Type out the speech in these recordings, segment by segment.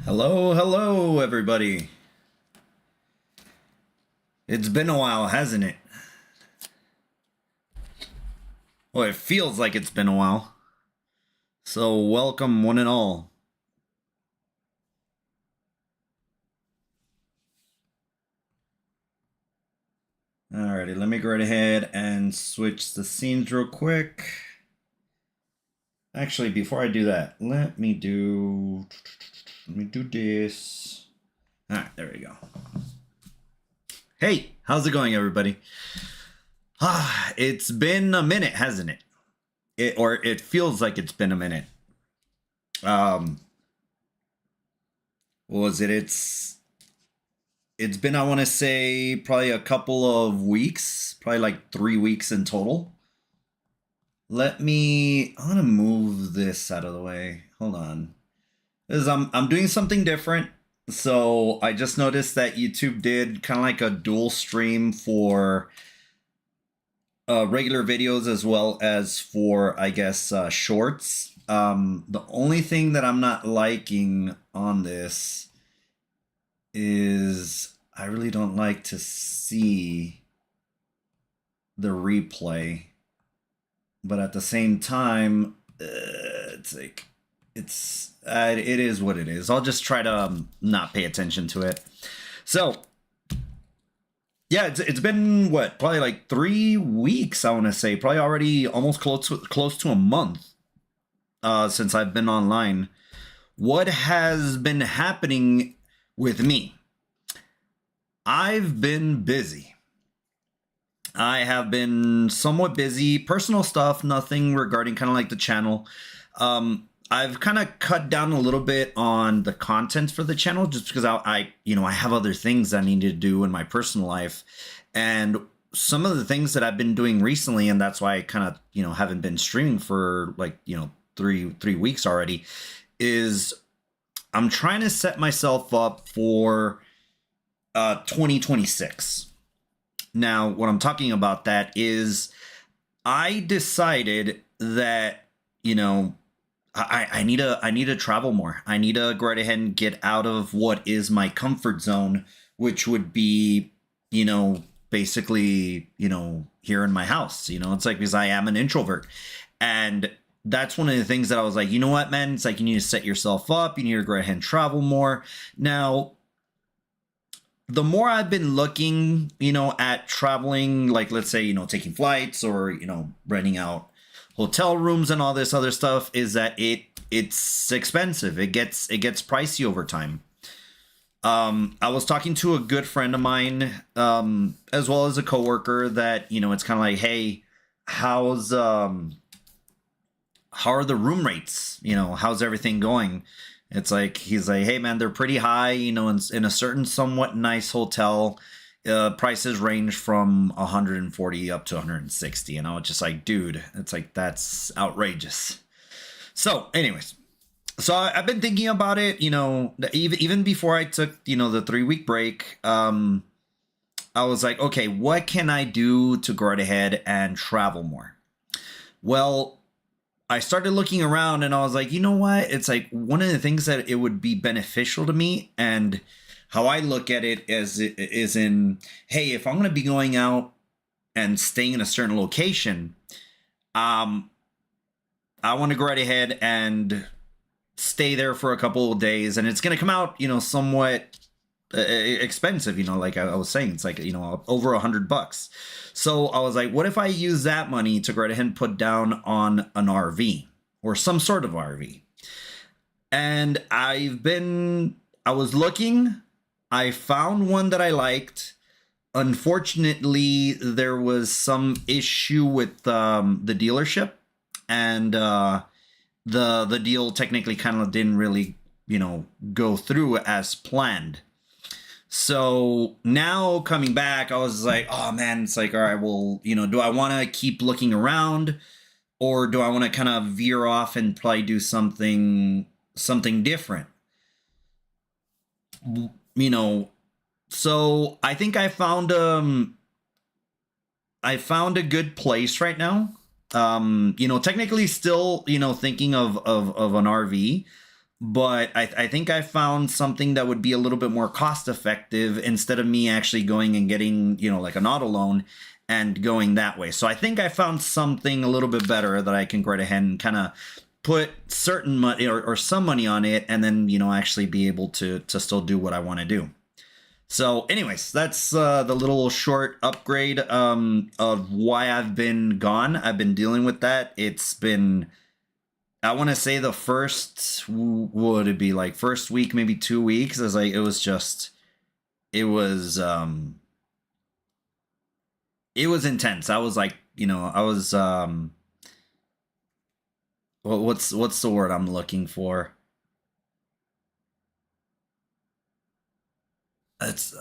Hello, hello, everybody. It's been a while, hasn't it? Well, it feels like it's been a while. So, welcome, one and all. Alrighty, let me go right ahead and switch the scenes real quick. Actually, before I do that, let me do this. Alright, there we go. Hey, how's it going, everybody? It's been a minute, hasn't it? It feels like it's been a minute. What was it? It's been, I want to say, probably a couple of weeks, probably like 3 weeks in total. I want to move this out of the way. Hold on. Because I'm doing something different. So I just noticed that YouTube did kind of like a dual stream for regular videos as well as for, I guess, shorts. The only thing that I'm not liking on this is I really don't like to see the replay, but at the same time, it's like it is what it is. I'll just try to not pay attention to it. So yeah, it's been what, probably like 3 weeks, I want to say, probably already almost close to a month since I've been online. What has been happening with me? I've been busy. I have been somewhat busy. Personal stuff, nothing regarding kind of like the channel. I've kind of cut down a little bit on the content for the channel just because I have other things I need to do in my personal life. And some of the things that I've been doing recently, and that's why I kind of, haven't been streaming for like, 3 weeks already, is I'm trying to set myself up for 2026. Now, what I'm talking about that is I decided that, I need to travel more. I need to go right ahead and get out of what is my comfort zone, which would be, basically, here in my house. It's like, because I am an introvert. And that's one of the things that I was like, you know what, man? It's like, you need to set yourself up. You need to go ahead and travel more. Now, the more I've been looking, at traveling, like, let's say, taking flights or, renting out hotel rooms and all this other stuff, is that it's expensive. It gets pricey over time. I was talking to a good friend of mine, as well as a coworker, that, it's kind of like, hey, how are the room rates? How's everything going? It's like, he's like, hey man, they're pretty high, in a certain somewhat nice hotel. Prices range from 140 up to 160. And I was just like, dude, it's like, that's outrageous. So anyways, I've been thinking about it, even before I took, the 3-week break. I was like, okay, what can I do to go right ahead and travel more? Well, I started looking around and I was like, you know what? It's like, one of the things that it would be beneficial to me, and how I look at it is in, hey, if I'm going to be going out and staying in a certain location, I want to go right ahead and stay there for a couple of days, and it's going to come out, somewhat expensive, like I was saying, it's like, over $100. So I was like, what if I use that money to go right ahead and put down on an RV or some sort of RV? And I was looking, I found one that I liked. Unfortunately, there was some issue with the dealership, and the deal technically kind of didn't really, go through as planned. So now coming back, I was like, oh man, it's like, all right, well, do I want to keep looking around, or do I want to kind of veer off and probably do something different? So I think I found a good place right now. Technically still, thinking of an RV. but I think I found something that would be a little bit more cost effective instead of me actually going and getting, you know, like an auto loan and going that way. So I think I found something a little bit better that I can go right ahead and kind of put certain money or some money on it, and then, you know, actually be able to still do what I want to do. So anyways, that's the little short upgrade of why I've been gone. I've been dealing with that. It's been, I want to say the first, what would it be, like first week, maybe 2 weeks, is like, it was just, it was intense. I was like, you know, I was what's the word I'm looking for? It's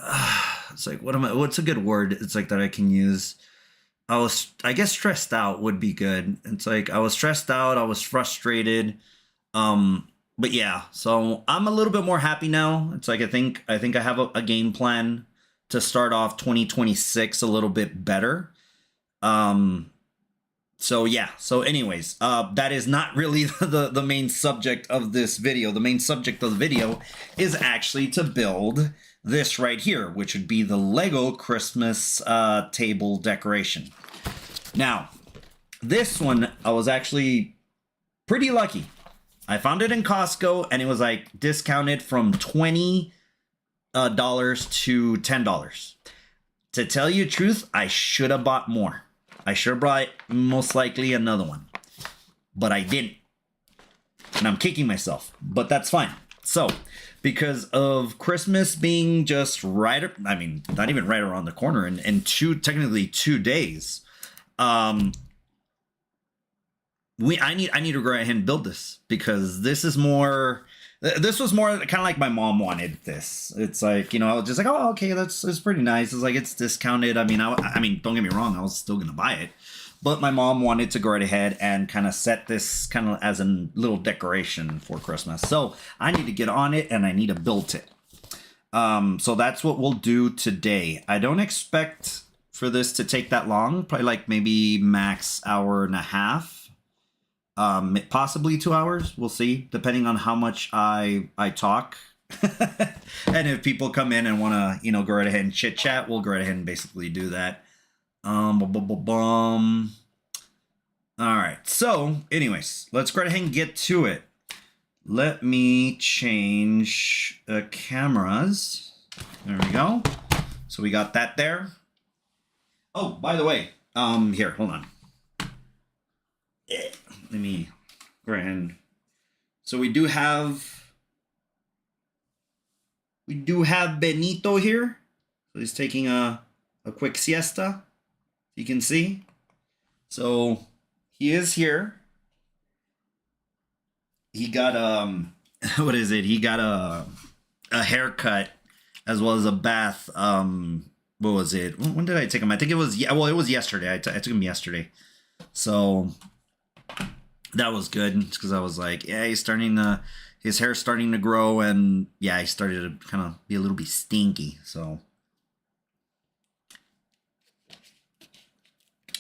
like, what's a good word? It's like that I can use. I guess stressed out would be good. It's like I was stressed out, I was frustrated. But yeah, so I'm a little bit more happy now. It's like I think I have a game plan to start off 2026 a little bit better. So yeah, so anyways, that is not really the main subject of this video. The main subject of the video is actually to build this right here, which would be the Lego Christmas table decoration. Now, this one, I was actually pretty lucky. I found it in Costco, and it was like discounted from $20 to $10. To tell you the truth, I should have bought more. I should have bought most likely another one, but I didn't. And I'm kicking myself, but that's fine. So, because of Christmas being just right, I mean, not even right around the corner, and technically 2 days, I need to go ahead and build this, because this was more kind of like my mom wanted this. It's like, you know, I was just like, oh, okay, that's pretty nice. It's like, it's discounted. I mean, I mean, don't get me wrong, I was still gonna buy it, but my mom wanted to go right ahead and kind of set this kind of as a little decoration for Christmas. So I need to get on it, and I need to build it. So that's what we'll do today. I don't expect for this to take that long, probably like maybe max hour and a half. Possibly 2 hours. We'll see, depending on how much I talk. And if people come in and want to, you know, go right ahead and chit chat, we'll go right ahead and basically do that. All right. So anyways, let's go ahead and get to it. Let me change the cameras. There we go. So we got that there. Oh, by the way, here, hold on. Let me go ahead and, so we do have Benito here. So he's taking a quick siesta. You can see. So he is here. He got what is it? He got a haircut as well as a bath. What was it? When did I take him? I think it was, yeah, well, it was yesterday. I took him yesterday. So that was good, because I was like, yeah, his hair's starting to grow, and yeah, he started to kind of be a little bit stinky. So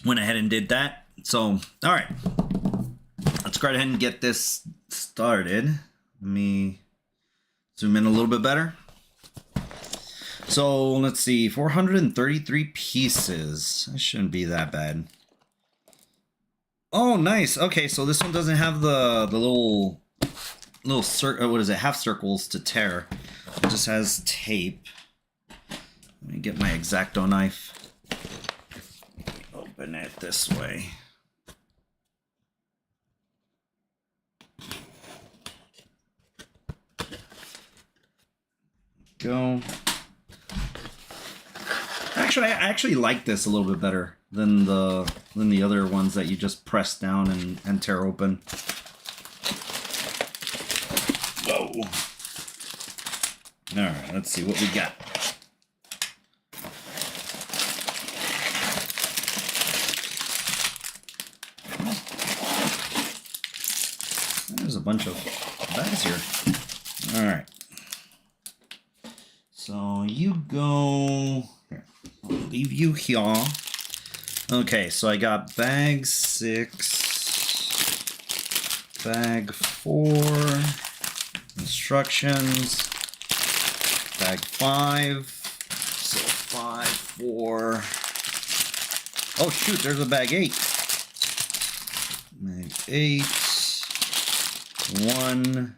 went ahead and did that. So, all right, let's go ahead and get this started. Let me zoom in a little bit better. So let's see, 433 pieces. That shouldn't be that bad. Oh, nice. Okay, so this one doesn't have the little what is it? Half circles to tear. It just has tape. Let me get my X-Acto knife. Open it this way. Go. Actually, I actually like this a little bit better than the other ones that you just press down and tear open. Whoa. All right, let's see what we got. There's a bunch of bags here. All right. So you go. Here, I'll leave you here. Okay, so I got bag 6, bag 4, Instructions. Bag 5. So 5, 4. Oh shoot, there's a bag 8. Bag 8. 1,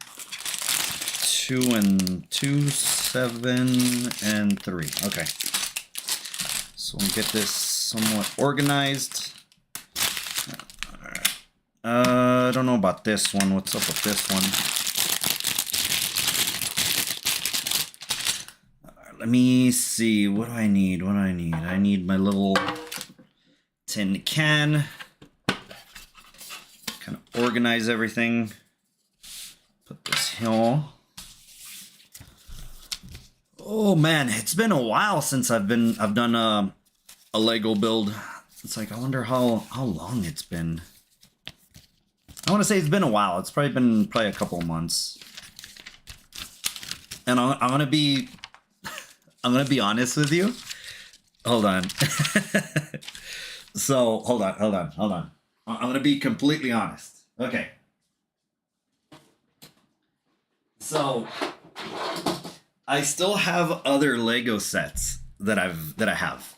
2, and 2, 7, and 3. Okay. So we'll get this somewhat organized. I don't know about this one. What's up with this one? Let me see. What do I need? What do I need? I need my little tin can. Kind of organize everything. Put this here. Oh man, it's been a while since I've done a Lego build. It's like I wonder how long it's been. I want to say it's been a while. It's probably been a couple of months. And I'm gonna be honest with you. Hold on. So hold on. I'm gonna be completely honest. Okay. So I still have other Lego sets that I have.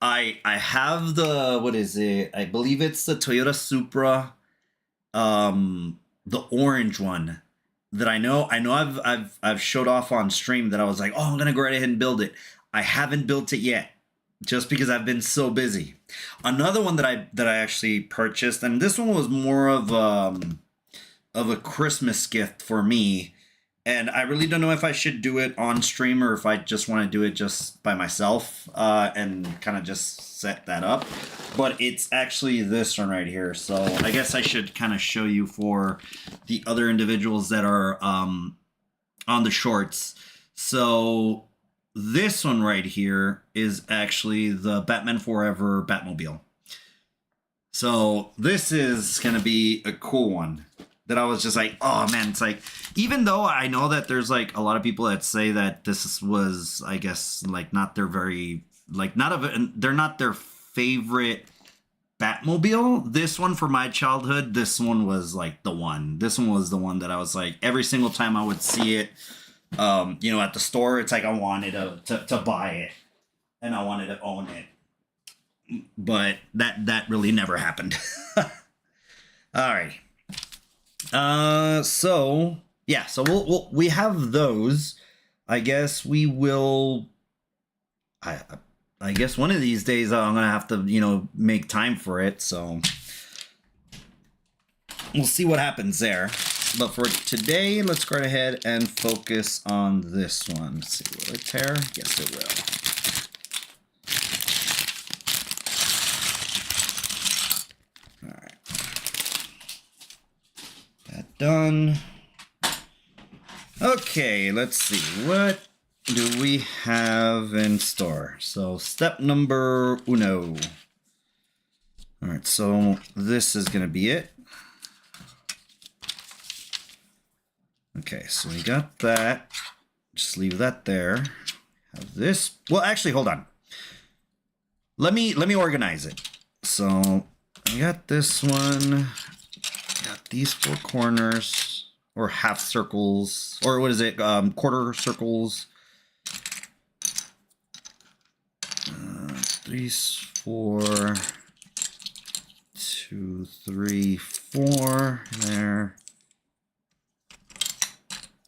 I have the, what is it? I believe it's the Toyota Supra, the orange one that I know I've showed off on stream that I was like, oh, I'm gonna go right ahead and build it. I haven't built it yet, just because I've been so busy. Another one that I actually purchased, and this one was more of a Christmas gift for me. And I really don't know if I should do it on stream or if I just want to do it just by myself and kind of just set that up. But it's actually this one right here. So I guess I should kind of show you for the other individuals that are on the shorts. So this one right here is actually the Batman Forever Batmobile. So this is going to be a cool one. That I was just like, oh man, it's like, even though I know that there's like a lot of people that say that this was, I guess, like not their very, like they're not their favorite Batmobile. This one for my childhood, this one was like the one. This one was the one that I was like, every single time I would see it, you know, at the store, it's like I wanted to buy it and I wanted to own it. But that really never happened. All right. So yeah, so we have those. I guess we will. I guess one of these days I'm gonna have to, you know, make time for it. So we'll see what happens there. But for today, let's go ahead and focus on this one. Let's see, will it tear? Yes, it will. Done. Okay, let's see. What do we have in store? So step number uno. All right, so this is going to be it. Okay, so we got that. Just leave that there. Have this. Well, actually, hold on. Let me organize it. So I got this one. Got these 4 corners, or half circles, or what is it? Quarter circles. 3, 4, 2, 3, 4. There.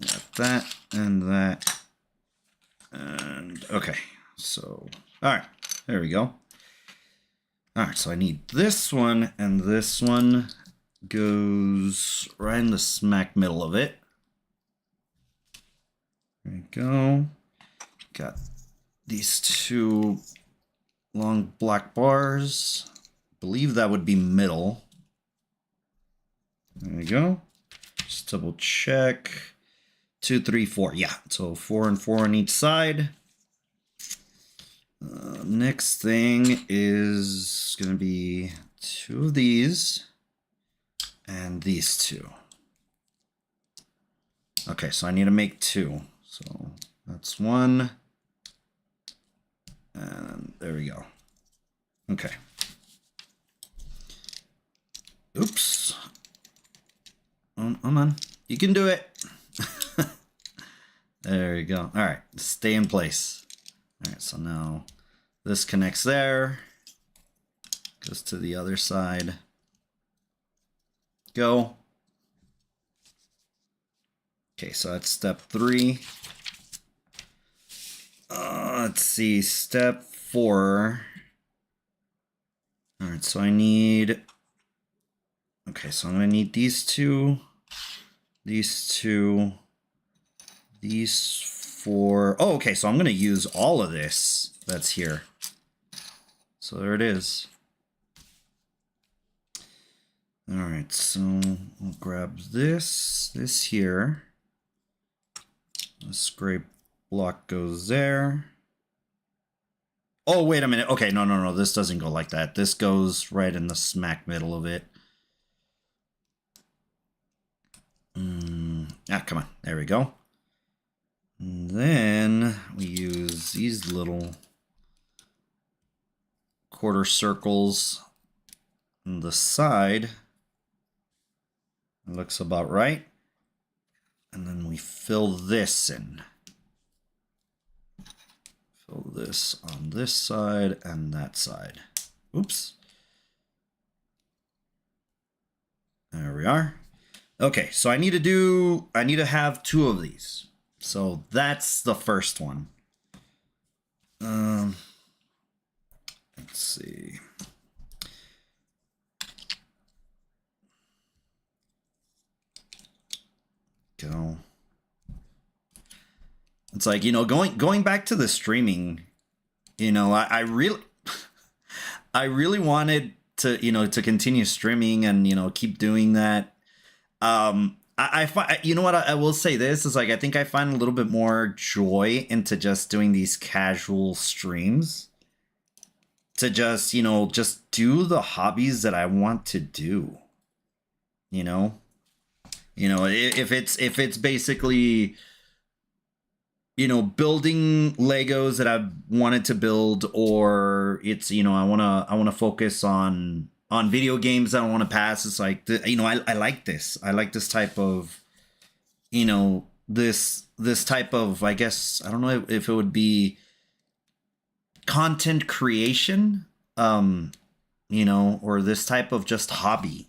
Got that and that. And okay. So, all right. There we go. All right. So I need this one and this one. Goes right in the smack middle of it. There we go. Got these 2 long black bars. I believe that would be middle. There we go. Just double check. 2, 3, 4. Yeah, so 4 and 4 on each side. Next thing is going to be 2 of these. And these 2. Okay, so I need to make 2. So that's 1. And there we go. Okay. Oops. Come on. You can do it. There you go. All right, stay in place. All right, so now this connects there. Goes to the other side. Go. Okay, so that's step 3. Let's see, step 4. All right, so I need... Okay, so I'm going to need these 2, these 2, these 4. Oh, okay, so I'm going to use all of this that's here. So there it is. All right, so I'll grab this here. The scrape block goes there. Oh, wait a minute. Okay, no. This doesn't go like that. This goes right in the smack middle of it. Come on. There we go. And then we use these little quarter circles on the side. It looks about right. And then we fill this in. Fill this on this side and that side. Oops. There we are. Okay, so I need to have 2 of these. So that's the first one. Let's see. Go. It's like, you know, going back to the streaming, you know, I really wanted to, you know, to continue streaming and, you know, keep doing that. I find, you know what, I will say this is like, I think I find a little bit more joy into just doing these casual streams to just, you know, just do the hobbies that I want to do, you know, if it's basically, you know, building Legos that I've wanted to build, or it's, you know, I want to focus on video games that I want to pass. It's like, you know, I like this. I like this type of, you know, this type of, I guess, I don't know if it would be content creation, you know, or this type of just hobby.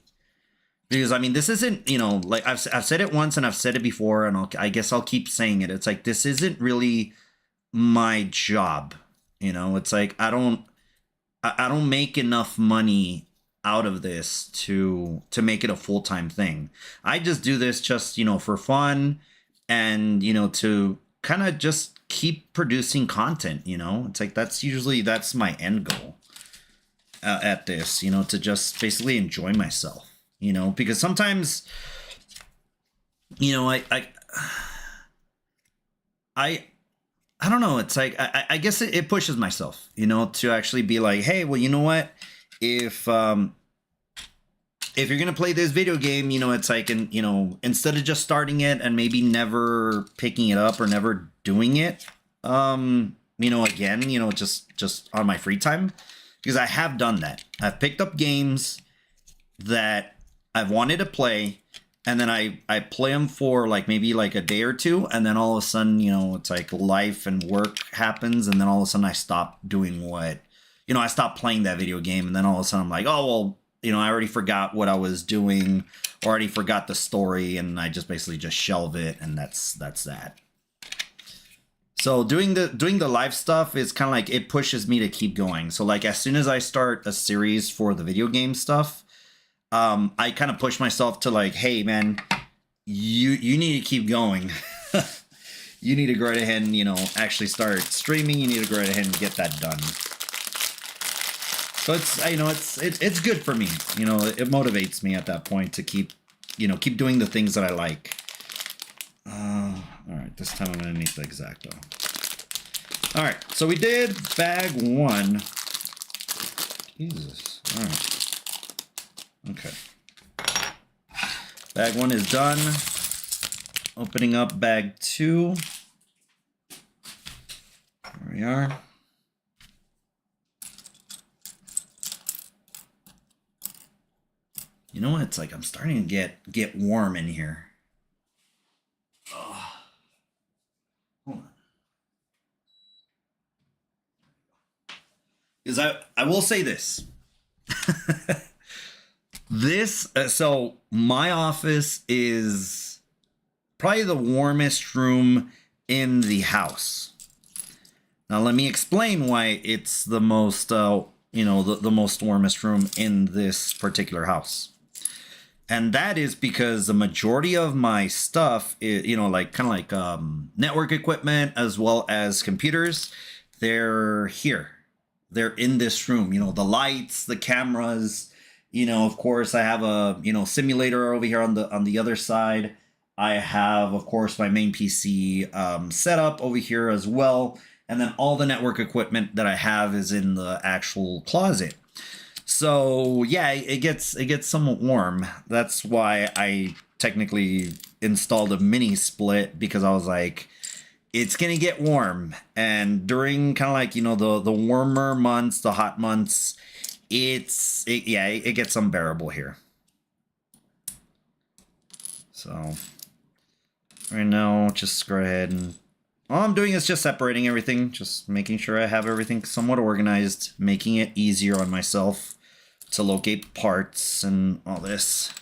Because, I mean, this isn't, you know, like I've said it once and I've said it before, and I guess I'll keep saying it. It's like, this isn't really my job. You know, it's like, I don't make enough money out of this to make it a full-time thing. I just do this just, you know, for fun, and, you know, to kind of just keep producing content, you know. It's like, that's my end goal at this, you know, to just basically enjoy myself. You know, because sometimes, you know, I don't know. It's like, I guess it pushes myself, you know, to actually be like, hey, well, you know what, if you're gonna play this video game, you know, it's like, and, you know, instead of just starting it and maybe never picking it up or never doing it, you know, again, you know, just on my free time, because I have done that. I've picked up games that I've wanted to play, and then I play them for like maybe like a day or two, and then all of a sudden, you know, it's like life and work happens, and then all of a sudden I stop doing what, you know, I stopped playing that video game, and then all of a sudden I'm like, oh, well, you know, I already forgot what I was doing, or already forgot the story, and I just basically just shelve it, and that's that. So doing the live stuff is kind of like, it pushes me to keep going. So like, as soon as I start a series for the video game stuff, I kind of push myself to like, hey man, you need to keep going. You need to go right ahead and, you know, actually start streaming. You need to go right ahead and get that done. So it's, you know, it's good for me. You know, it motivates me at that point to keep doing the things that I like. All right, this time I'm gonna need the X-Acto. All right, so we did bag 1. Jesus. All right. Okay. Bag 1 is done. Opening up bag 2. There we are. You know what? It's like I'm starting to get warm in here. is I will say this. So my office is probably the warmest room in the house. Now let me explain why it's the most the most warmest room in this particular house. And that is because the majority of my stuff is, like kind of like network equipment as well as computers, they're here. They're in this room, the lights, the cameras, of course I have a, simulator over here on the other side. I have, of course, my main PC set up over here as well. And then all the network equipment that I have is in the actual closet. So yeah, it gets somewhat warm. That's why I technically installed a mini split, because I was like, it's gonna get warm, and during kind of like the warmer months, the hot months, it gets unbearable here. So right now, just go ahead and all I'm doing is just separating everything, just making sure I have everything somewhat organized, making it easier on myself to locate parts and all this.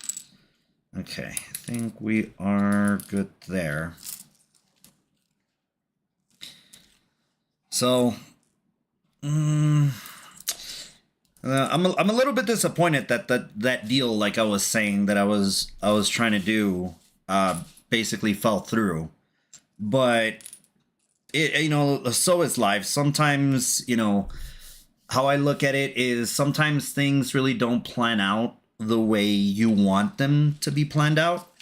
Okay, I think we are good there. So, I'm a little bit disappointed that deal, like I was saying, that I was trying to do, basically fell through. But it, so is life. Sometimes, how I look at it is sometimes things really don't plan out the way you want them to be planned out.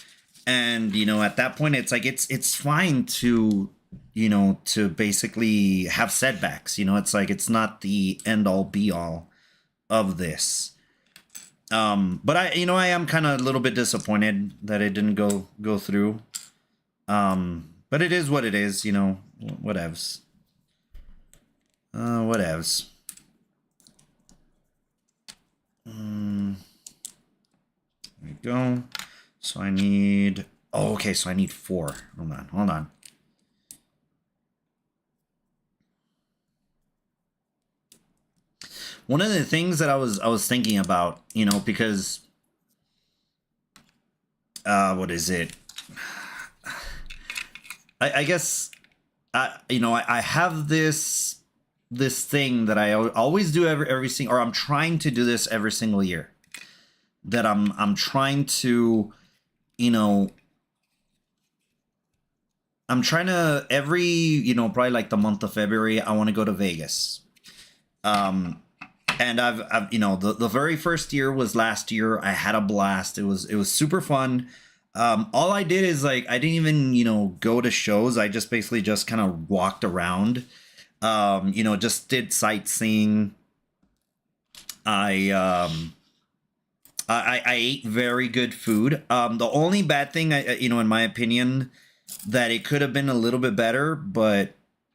And, at that point, it's like, it's fine to, to basically have setbacks. It's like, it's not the end all be all of this. But I am kind of a little bit disappointed that it didn't go through. But it is what it is, whatevs. Whatevs. There we go. So I need, okay, so I need 4. Hold on. One of the things that I was thinking about, because what is it? I guess I have this thing that I always do every single, or I'm trying to do this every single year. That I'm trying to, I'm trying to every, probably like the month of February, I want to go to Vegas. And I've the very first year was last year. I had a blast. It was super fun. All I did is like, I didn't even, go to shows. I just basically just kind of walked around, just did sightseeing. I ate very good food. The only bad thing, in my opinion, that it could have been a little bit better, but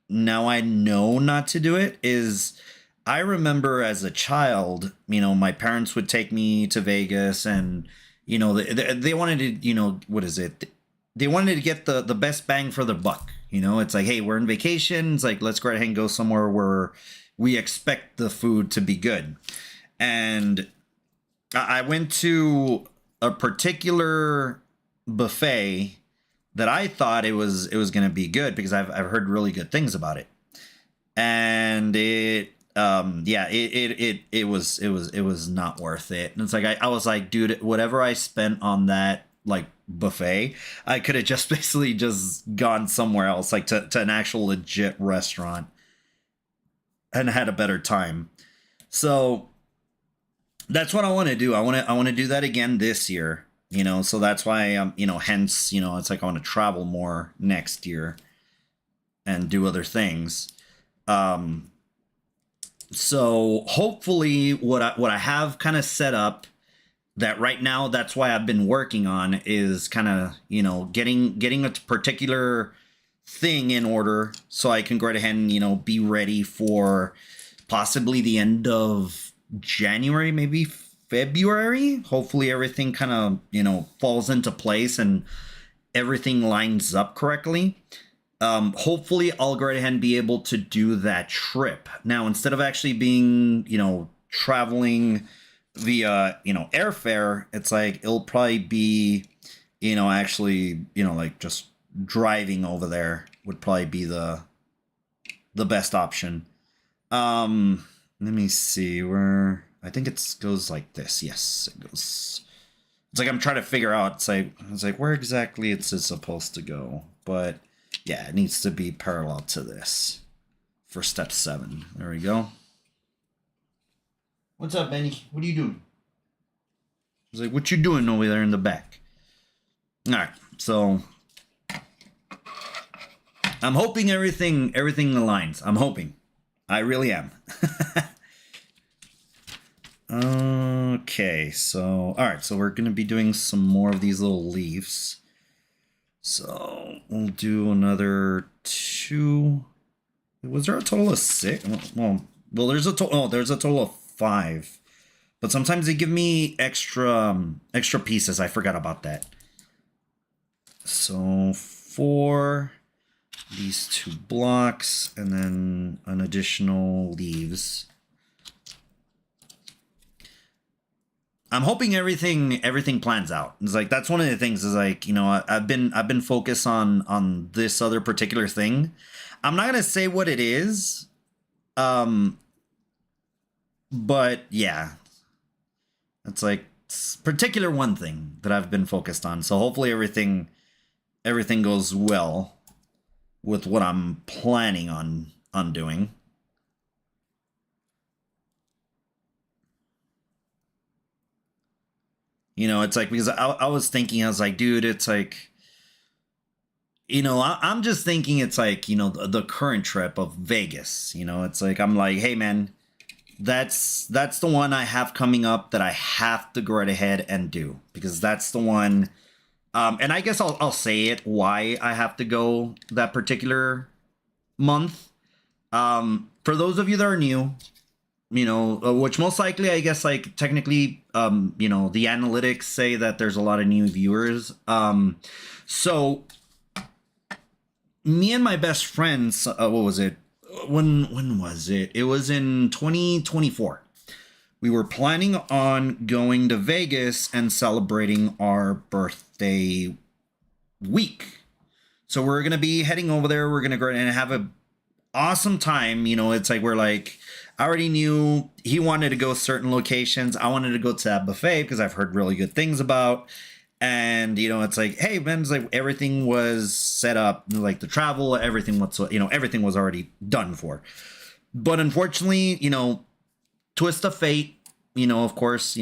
now I know not to do it, is I remember as a child, my parents would take me to Vegas, and, they wanted to, what is it? They wanted to get the best bang for the buck. It's like, hey, we're in vacation. It's like, let's go ahead and go somewhere where we expect the food to be good. And I went to a particular buffet that I thought it was going to be good, because I've heard really good things about it. And it was not worth it. And it's like, I was like, dude, whatever I spent on that like buffet, I could have just basically just gone somewhere else, like to an actual legit restaurant, and had a better time. So that's what I want to do. I want to do that again this year, so that's why hence, it's like I want to travel more next year and do other things. So hopefully what I have kind of set up, that right now, that's why I've been working on, is kind of, getting a particular thing in order, so I can go ahead and, be ready for possibly the end of January, maybe February. Hopefully everything kind of, falls into place and everything lines up correctly. Hopefully I'll go right ahead and be able to do that trip. Now, instead of actually being, traveling via, airfare, it's like it'll probably be, actually, like just driving over there would probably be the best option. Let me see where I think it goes like this. Yes, it goes. It's like I'm trying to figure out. It's like where exactly it's supposed to go, but yeah, it needs to be parallel to this for step 7. There we go. What's up, Benny? What are you doing? It's like, what you doing over there in the back? All right, so I'm hoping everything aligns. I'm hoping. I really am. Okay, so all right, so we're gonna be doing some more of these little leaves. So we'll do another 2. Was there a total of 6? Well, there's a total. Oh, there's a total of 5. But sometimes they give me extra pieces. I forgot about that. So 4, these 2 blocks, and then an additional leaves. I'm hoping everything plans out. It's like that's one of the things is like, I've been focused on this other particular thing. I'm not gonna say what it is. But yeah. It's like particular one thing that I've been focused on. So hopefully everything goes well with what I'm planning on doing. It's like, because I was thinking, I was like, dude, it's like, I'm just thinking it's like, the current trip of Vegas, it's like, I'm like, hey man, that's the one I have coming up that I have to go right ahead and do, because that's the one. And I guess I'll say it, why I have to go that particular month. For those of you that are new, which most likely, I guess, like technically, the analytics say that there's a lot of new viewers. So me and my best friends, what was it? When was it? It was in 2024. We were planning on going to Vegas and celebrating our birthday week. So we're going to be heading over there. We're going to go and have a awesome time. It's like, I already knew he wanted to go certain locations. I wanted to go to that buffet because I've heard really good things about. And, it's like, hey, man, it's like everything was set up, like the travel, everything, everything was already done for. But unfortunately, twist of fate, of course,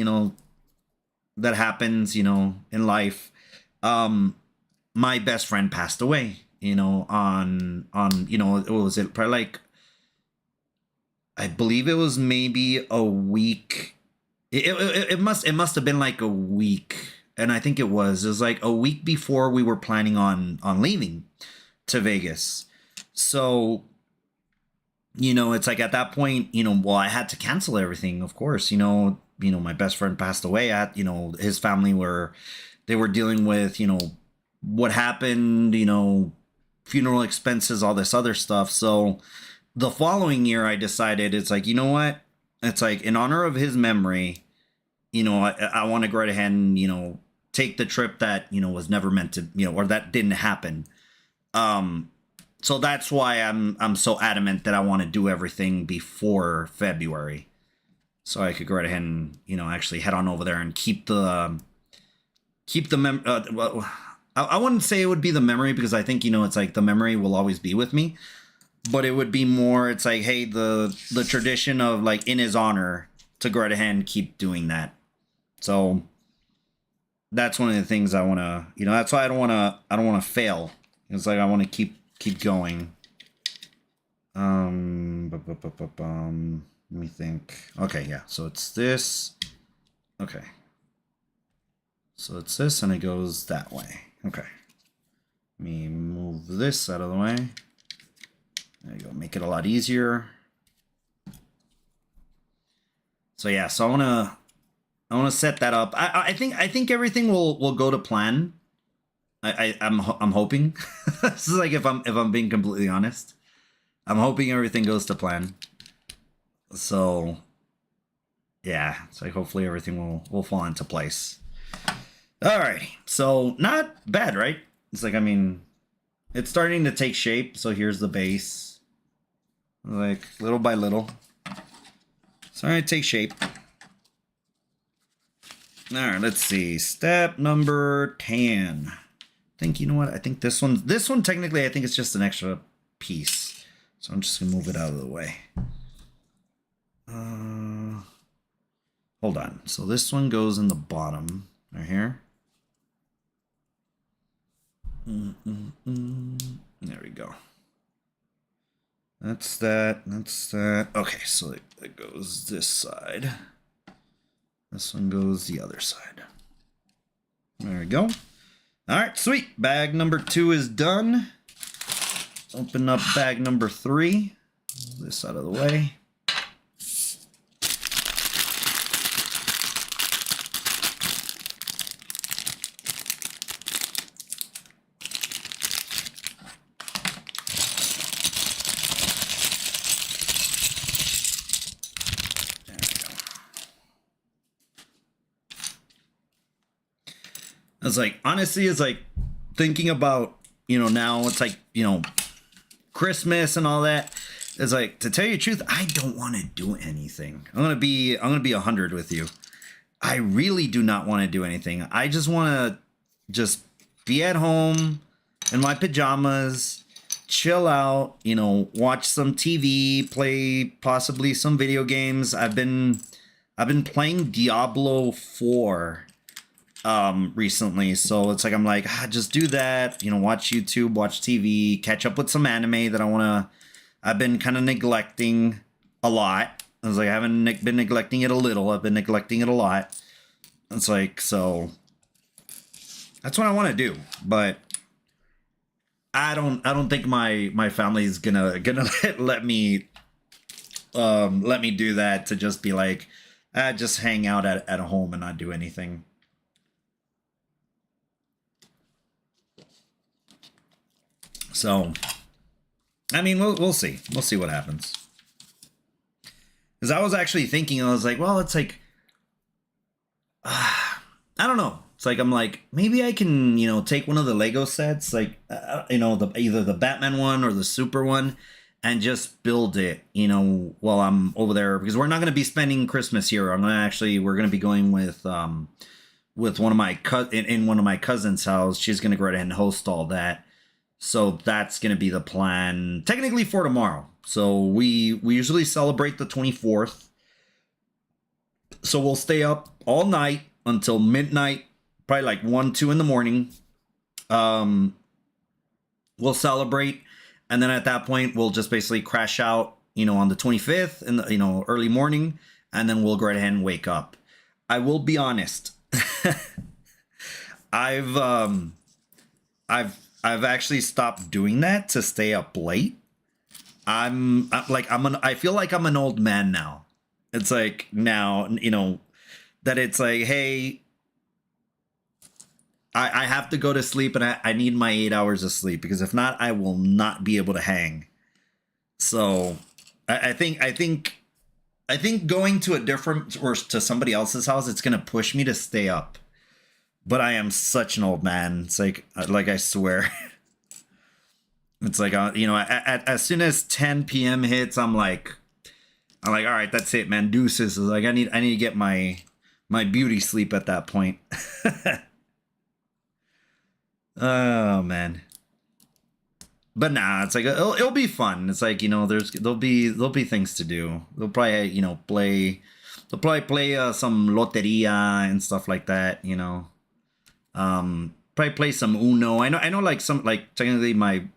that happens, in life. My best friend passed away, on, what was it? Probably like, I believe it was maybe a week. It must have been like a week. And I think it was like a week before we were planning on leaving to Vegas. So, it's like at that point, well, I had to cancel everything, of course. My best friend passed away. His family were dealing with, what happened, funeral expenses, all this other stuff. So the following year I decided, it's like, you know what? It's like, in honor of his memory, I want to go right ahead and, take the trip that, was never meant to, or that didn't happen. So that's why I'm so adamant that I want to do everything before February, so I could go right ahead and actually head on over there and keep the well, I wouldn't say it would be the memory, because I think it's like the memory will always be with me, but it would be more, it's like, hey, the tradition of like in his honor to go right ahead and keep doing that. So that's one of the things I want to, that's why I don't want to fail. It's like I want to keep going. Let me think. Okay, yeah. So it's this. Okay. So it's this, and it goes that way. Okay. Let me move this out of the way. There you go. Make it a lot easier. So yeah. So I want to set that up. I think everything will go to plan. I'm hoping. This is like if I'm being completely honest, I'm hoping everything goes to plan. So yeah, it's like hopefully everything will fall into place. Alrighty, so not bad, right? It's like, I mean, it's starting to take shape. So here's the base, like little by little, starting to take shape. All right, let's see. Step number 10. I think, you know what? I think this one technically, I think it's just an extra piece. So I'm just gonna move it out of the way. Hold on. So this one goes in the bottom right here. There we go. That's that. That's that. Okay, so it goes this side. This one goes the other side. There we go. All right, sweet. Bag number 2 is done. Let's open up bag number 3. Move this out of the way. It's like, honestly, it's like thinking about, you know, now it's like, you know, Christmas and all that. It's like, to tell you the truth, I don't want to do anything. I'm gonna be 100 with you. I really do not want to do anything. I just want to just be at home in my pajamas, chill out, you know, watch some TV, play possibly some video games. I've been playing Diablo 4 recently, so it's like I'm like, just do that, you know, watch YouTube, watch TV, catch up with some anime that I've been kind of neglecting a lot. I was like, I haven't been neglecting it a little, I've been neglecting it a lot. It's like, so that's what I want to do, but I don't think my family's gonna let me do that, to just be like, just hang out at home and not do anything. So, I mean, we'll see. We'll see what happens. Because I was actually thinking, I was like, well, it's like, I don't know. It's like, I'm like, maybe I can, you know, take one of the Lego sets, like, you know, either the Batman one or the Super one, and just build it, you know, while I'm over there. Because we're not going to be spending Christmas here. We're going to be going with one of my in one of my cousin's house. She's going to go ahead and host all that. So that's going to be the plan, technically, for tomorrow. So we usually celebrate the 24th. So we'll stay up all night until midnight, probably like 1, 2 in the morning. We'll celebrate, and then at that point, we'll just basically crash out, you know, on the 25th in the, you know, early morning, and then we'll go ahead and wake up. I will be honest. I've actually stopped doing that to stay up late. I feel like I'm an old man now. It's like, now, you know, that it's like, hey, I have to go to sleep, and I need my 8 hours of sleep, because if not, I will not be able to hang. So I think going to a different, or to somebody else's house, it's gonna push me to stay up. But I am such an old man. It's like I swear. It's like, you know, as soon as 10 p.m. hits, I'm like, all right, that's it, man. Deuces. Like, I need to get my beauty sleep at that point. Oh man. But nah, it's like, it'll be fun. It's like, you know, there'll be things to do. They'll probably, you know, play some loteria and stuff like that, you know. Probably play some Uno. I know like some, like, technically my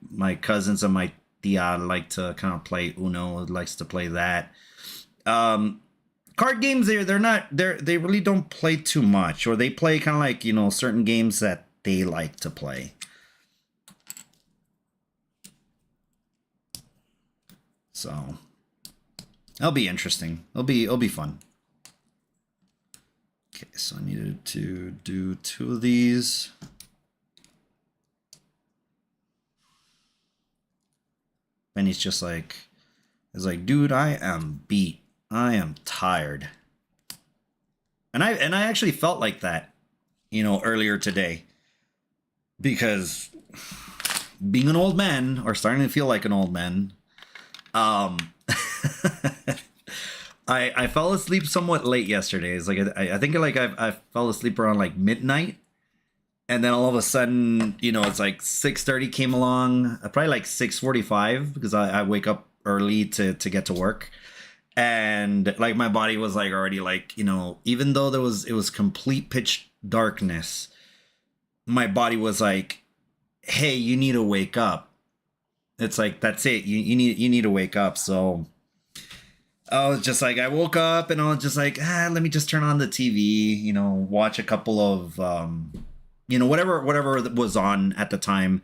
cousins and my tia like to kind of play Uno, likes to play that. Card games, they really don't play too much, or they play kind of like, you know, certain games that they like to play. So that'll be interesting. It'll be fun. Okay, so I needed to do 2 of these. and he's like, dude, I am beat. I am tired. And I actually felt like that, earlier today, because being an old man, or starting to feel like an old man, um, I fell asleep somewhat late yesterday. It's like I think like I fell asleep around like midnight, and then all of a sudden, it's like 6:30 came along, probably like 6:45, because I wake up early to get to work. And like my body was like already like, even though it was complete pitch darkness, my body was like, hey, you need to wake up. It's like, that's it, you need to wake up. So I was just like, I woke up and I was just like, let me just turn on the TV, watch a couple of whatever was on at the time.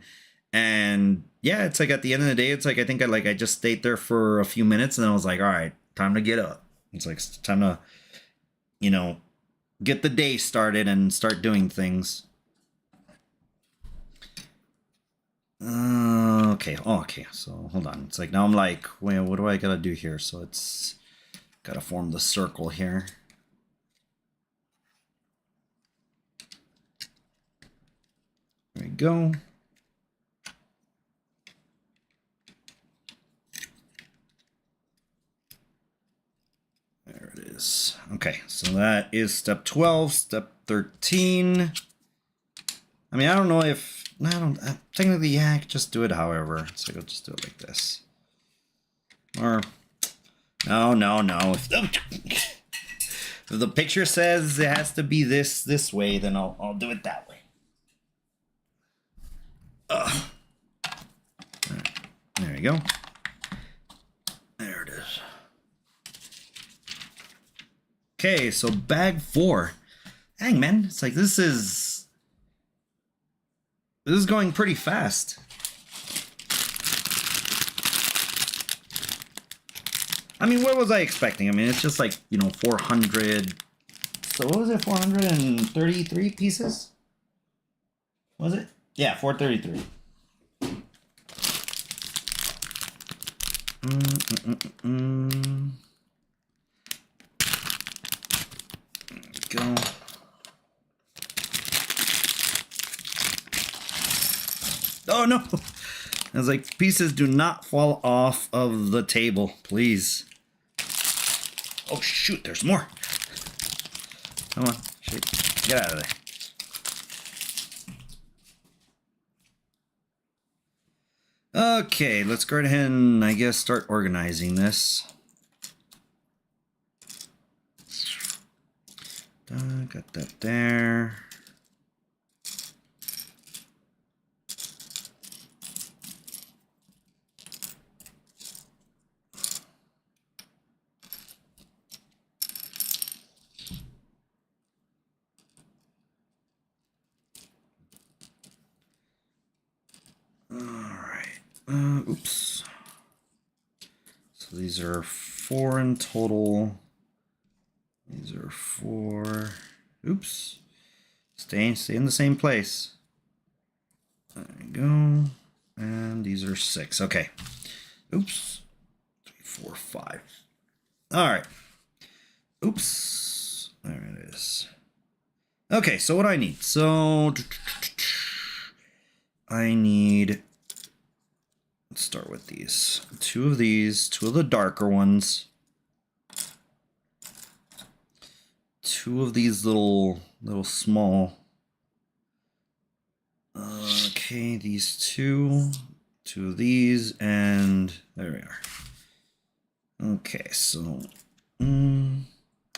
And yeah, it's like at the end of the day, it's like I think I just stayed there for a few minutes, and then I was like, all right, time to get up. It's like time to, get the day started and start doing things. Okay. So hold on. It's like now I'm like, wait, what do I gotta do here? So it's gotta form the circle here. There we go. There it is. Okay, so that is step 12. Step 13. I mean, I don't know if... technically, yeah, I could just do it however. So I'll just do it like this. Or... No. If the picture says it has to be this way, then I'll do it that way. Ugh. Right. There we go. There it is. Okay, so bag 4. Dang, man, it's like this is going pretty fast. I mean, what was I expecting? I mean, it's just like, 400. So what was it? 433 pieces? Was it? Yeah, 433. There we go. Oh no! I was like, pieces do not fall off of the table, please. Oh shoot, there's more. Come on, shoot. Get out of there. Okay, let's go ahead and, I guess, start organizing this. Got that there. Oops. So these are 4 in total. These are 4. Oops. Stay in the same place. There we go. And these are 6. Okay. Oops. 3, 4, 5. All right. Oops. There it is. Okay, so what do I need? So I need... Let's start with these. 2 of these, 2 of the darker ones. 2 of these little small. Okay, these 2 of these, and there we are. Okay, so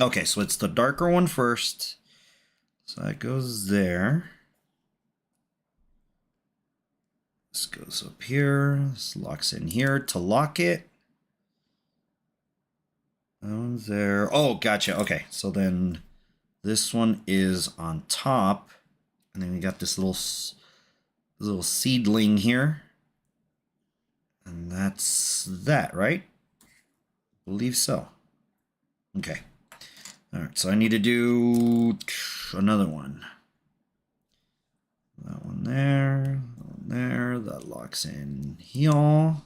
okay, so it's the darker one first. So that goes there. This goes up here. This locks in here to lock it. That one's there. Oh, gotcha. Okay, so then this one is on top, and then we got this little seedling here, and that's that, right? I believe so. Okay. All right. So I need to do another one. That one there. That one there. That locks in here.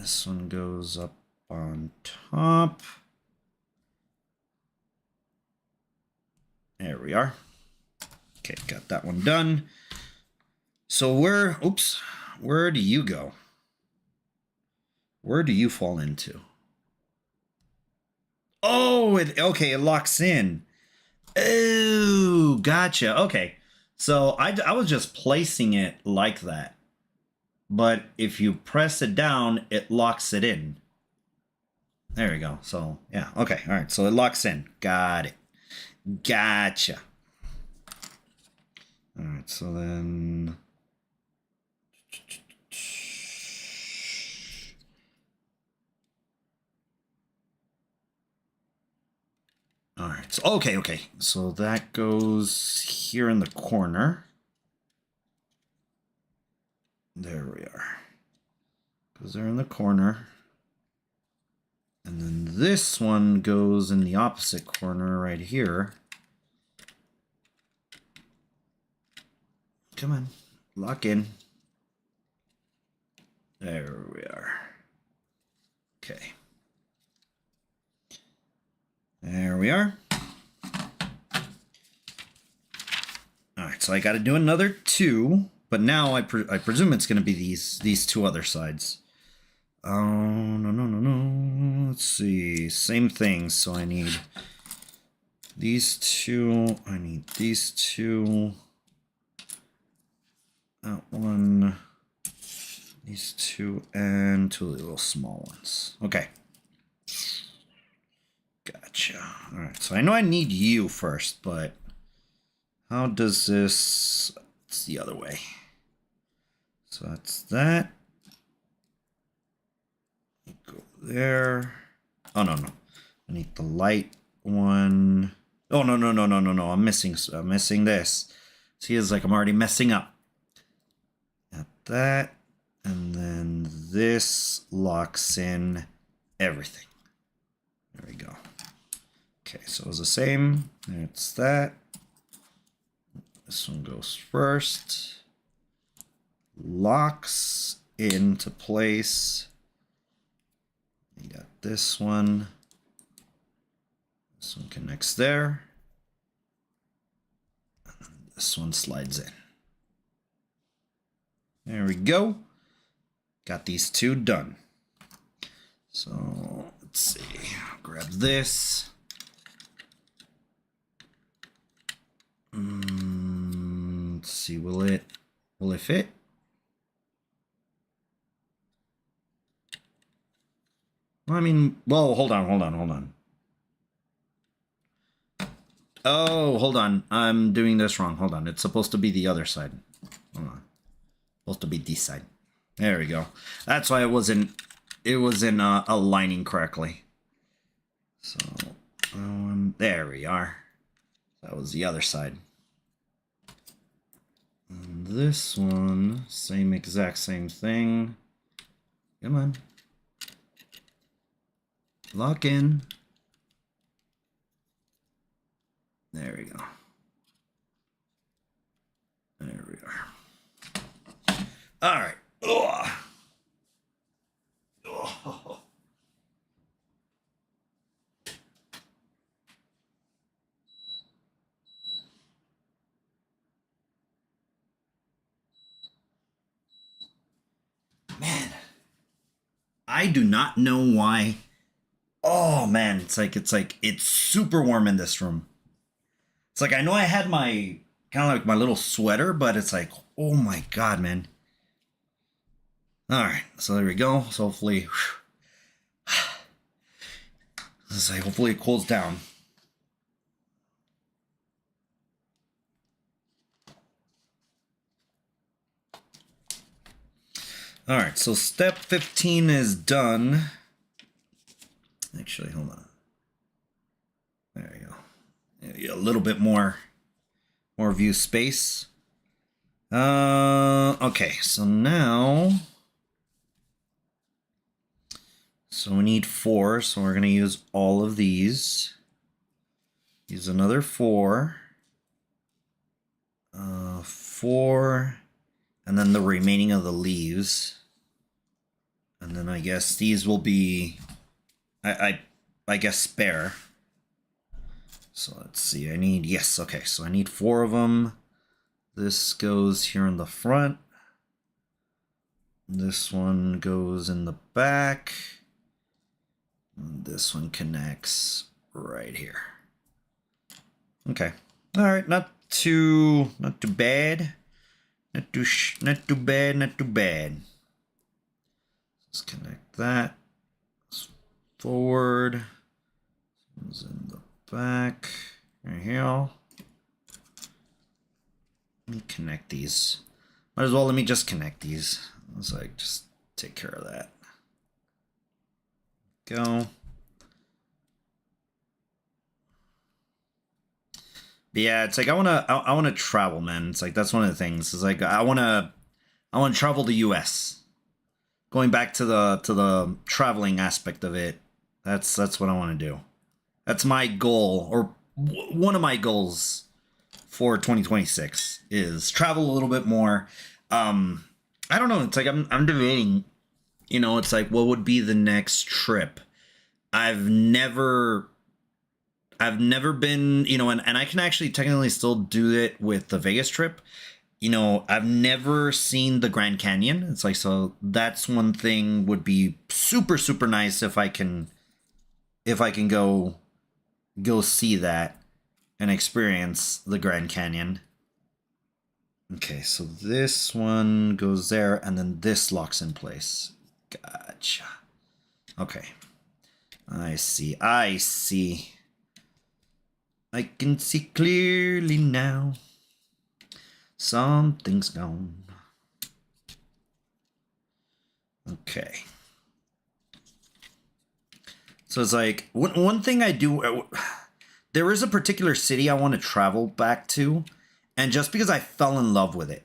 This one goes up on top. There we are. Okay, got that one done. So where do you go? Where do you fall into? Oh, okay, it locks in. Oh, gotcha. Okay. So I was just placing it like that. But if you press it down, it locks it in. There we go. So, yeah. Okay. All right. So it locks in. Got it. Gotcha. All right. So then... All right. So, okay. So that goes here in the corner. There we are. Goes there in the corner. And then this one goes in the opposite corner right here. Come on. Lock in. There we are. Okay. There we are. All right, so I got to do another 2, but now I presume it's going to be these 2 other sides. Oh, no. Let's see. Same thing. So I need these 2. I need these 2. That one. These 2 and 2 little small ones. Okay. Gotcha. All right. So I know I need you first, but how does this... It's the other way. So that's that. Go there. Oh, no. I need the light one. Oh, no. I'm missing this. See, it's like I'm already messing up. Got that. And then this locks in everything. There we go. Okay, so it's the same. It's that. This one goes first. Locks into place. You got this one. This one connects there. And this one slides in. There we go. Got these 2 done. So let's see. Grab this. Let's see. Will it fit? I mean, well, hold on. Oh, hold on. I'm doing this wrong. Hold on. It's supposed to be the other side. Hold on. Supposed to be this side. There we go. That's why it wasn't aligning correctly. So, there we are. That was the other side. And this one, exact same thing. Come on. Lock in. There we go. There we are. All right. Ugh. Oh. Man, I do not know why. Oh man, it's super warm in this room. It's like I know I had my kind of like my little sweater, but it's like, oh my god, man. All right, so there we go. So hopefully, hopefully it cools down. All right, so step 15 is done. Actually, hold on. There you go. Yeah, a little bit more view space. Okay, so now. So we need 4, so we're going to use all of these. Use another 4. 4. And then the remaining of the leaves. And then I guess these will be, I guess spare. So let's see, I need, yes, okay, so I need 4 of them. This goes here in the front. This one goes in the back. And this one connects right here. Okay. All right, not too bad. Not too bad, not too bad. Let's connect that. Forward. This in the back. Right here. Let me connect these. Might as well let me just connect these. It's like just take care of that. Go. But yeah, it's like I wanna travel, man. It's like that's one of the things. It's like I wanna travel the US. Going back to the traveling aspect of it, that's what I want to do. That's my goal, or one of my goals for 2026 is travel a little bit more. I don't know. It's like I'm debating. You know, it's like what would be the next trip? I've never been, you know, and I can actually technically still do it with the Vegas trip. You know, I've never seen the Grand Canyon. It's like, so that's one thing would be super, super nice if I can go see that and experience the Grand Canyon. Okay, so this one goes there and then this locks in place. Gotcha. Okay. I see. I can see clearly now. Something's gone. Okay. So it's like one thing I do. There is a particular city I want to travel back to, and just because I fell in love with it,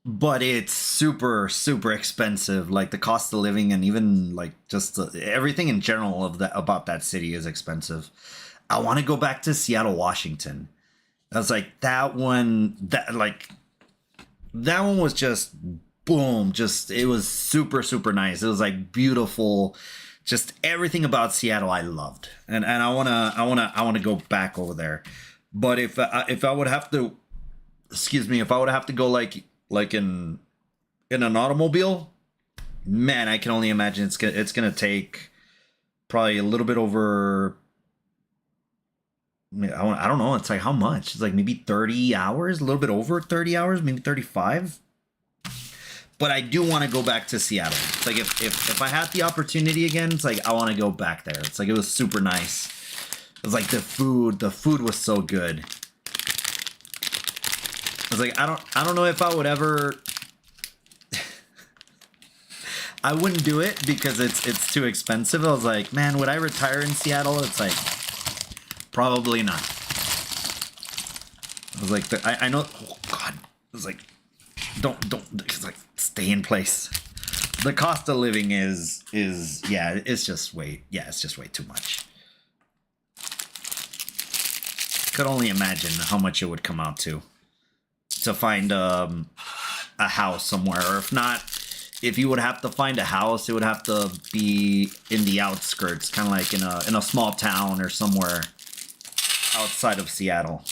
but it's super, super expensive. Like the cost of living and even like just everything in general about that city is expensive. I want to go back to Seattle, Washington. I was like that one was just boom, just it was super, super nice. It was like beautiful, just everything about Seattle I loved, and I wanna go back over there. But if I would have to, if I would have to go like in an automobile, man, I can only imagine it's gonna take probably a little bit over. I don't know. It's like how much? It's like maybe 30 hours, a little bit over 30 hours, maybe 35. But I do want to go back to Seattle. It's like if I had the opportunity again, it's like I want to go back there. It's like it was super nice. It was like the food was so good. I was like, I don't know if I would ever. I wouldn't do it because it's too expensive. I was like, man, would I retire in Seattle? It's like probably not. I was like, I know. Oh God, I was like, don't. It's like stay in place. The cost of living is yeah, it's just way too much. Could only imagine how much it would come out to find a house somewhere, or if not, if you would have to find a house, it would have to be in the outskirts, kind of like in a small town or somewhere outside of Seattle.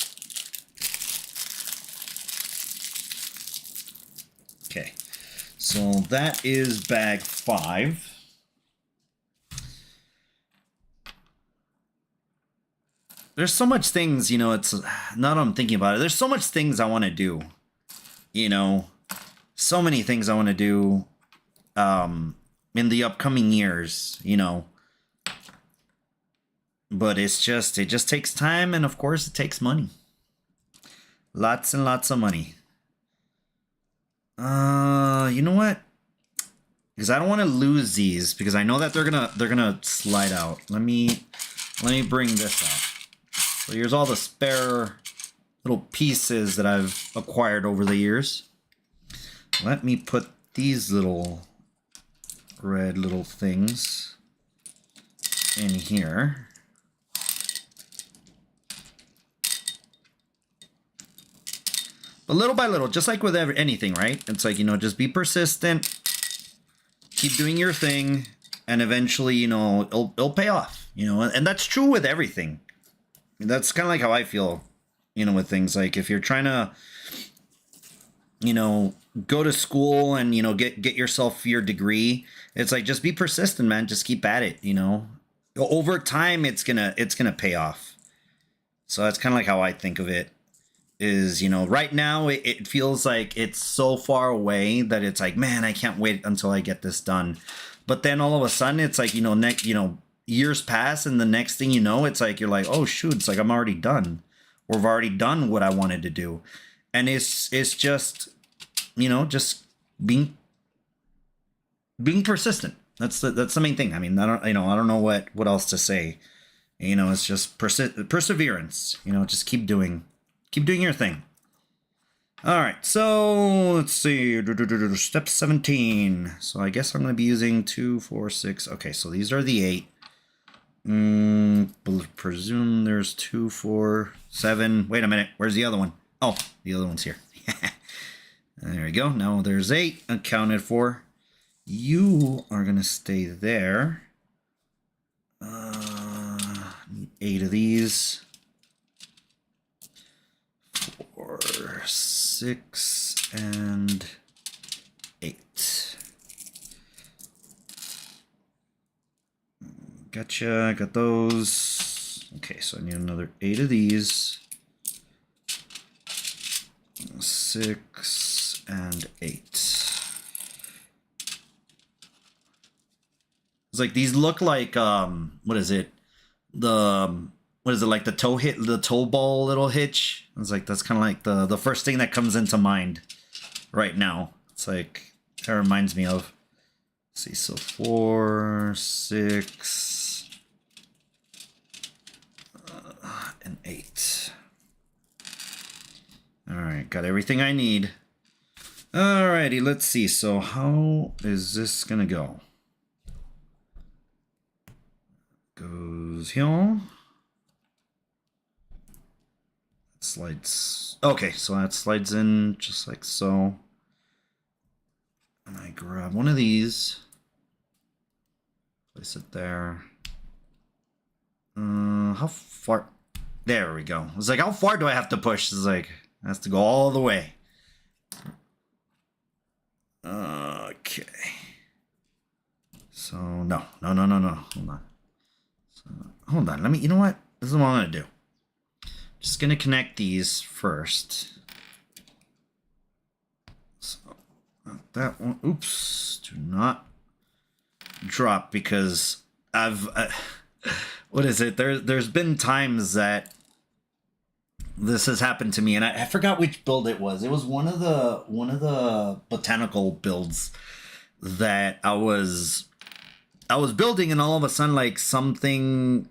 Okay, so that is bag 5. There's so much things, you know, it's not I'm thinking about it. There's so much things I want to do, you know, so many things I want to do in the upcoming years, you know. But it just takes time, and of course it takes money. Lots and lots of money. You know what? Because I don't want to lose these because I know that they're gonna slide out. Let me bring this up. So here's all the spare little pieces that I've acquired over the years. Let me put these little red little things in here. But little by little, just like with anything, right? It's like, you know, just be persistent. keep doing your thing, and eventually, you know, it'll pay off, you know, and that's true with everything. That's kind of like how I feel, you know, with things. Like if you're trying to, you know, go to school and, you know, get yourself your degree, it's like, just be persistent, man. Just keep at it, you know. Over time, it's gonna pay off. So that's kind of like how I think of it. Is, you know, right now it feels like it's so far away that it's like, man, I can't wait until I get this done. But then all of a sudden it's like, you know, years pass, and the next thing you know, it's like, you're like, oh shoot, it's like I'm already done, or I've already done what I wanted to do. And it's just, you know, just being persistent. That's the main thing. I mean, I don't know what else to say. You know, it's just perseverance. You know, just keep doing your thing. All right, so let's see. Step 17. So I guess I'm going to be using 2, 4, 6. Okay, so these are the 8. Presume there's 2, 4, 7. Wait a minute. Where's the other one? Oh, the other one's here. There we go. Now there's 8 accounted for. You are going to stay there. 8 of these. 4, 6, and 8. Gotcha. Got those. Okay, so I need another 8 of these. 6 and 8. It's like these look like what is it? Like the toe ball little hitch? It's like that's kind of like the first thing that comes into mind right now. It's like that reminds me of. Let's see, so 4, 6, and 8. All right, got everything I need. Alrighty, let's see. So how is this gonna go? Goes here. Slides. Okay, so that slides in just like so. And I grab one of these. Place it there. How far? There we go. It's like, how far do I have to push? It's like, it has to go all the way. Okay. So, no. Hold on. Hold on. Let me, you know what? This is what I'm going to do. Just going to connect these first. So, not that one. Oops. Do not drop, because I've... what is it? There's been times that this has happened to me, and I forgot which build it was. It was one of the botanical builds that I was building, and all of a sudden, like, something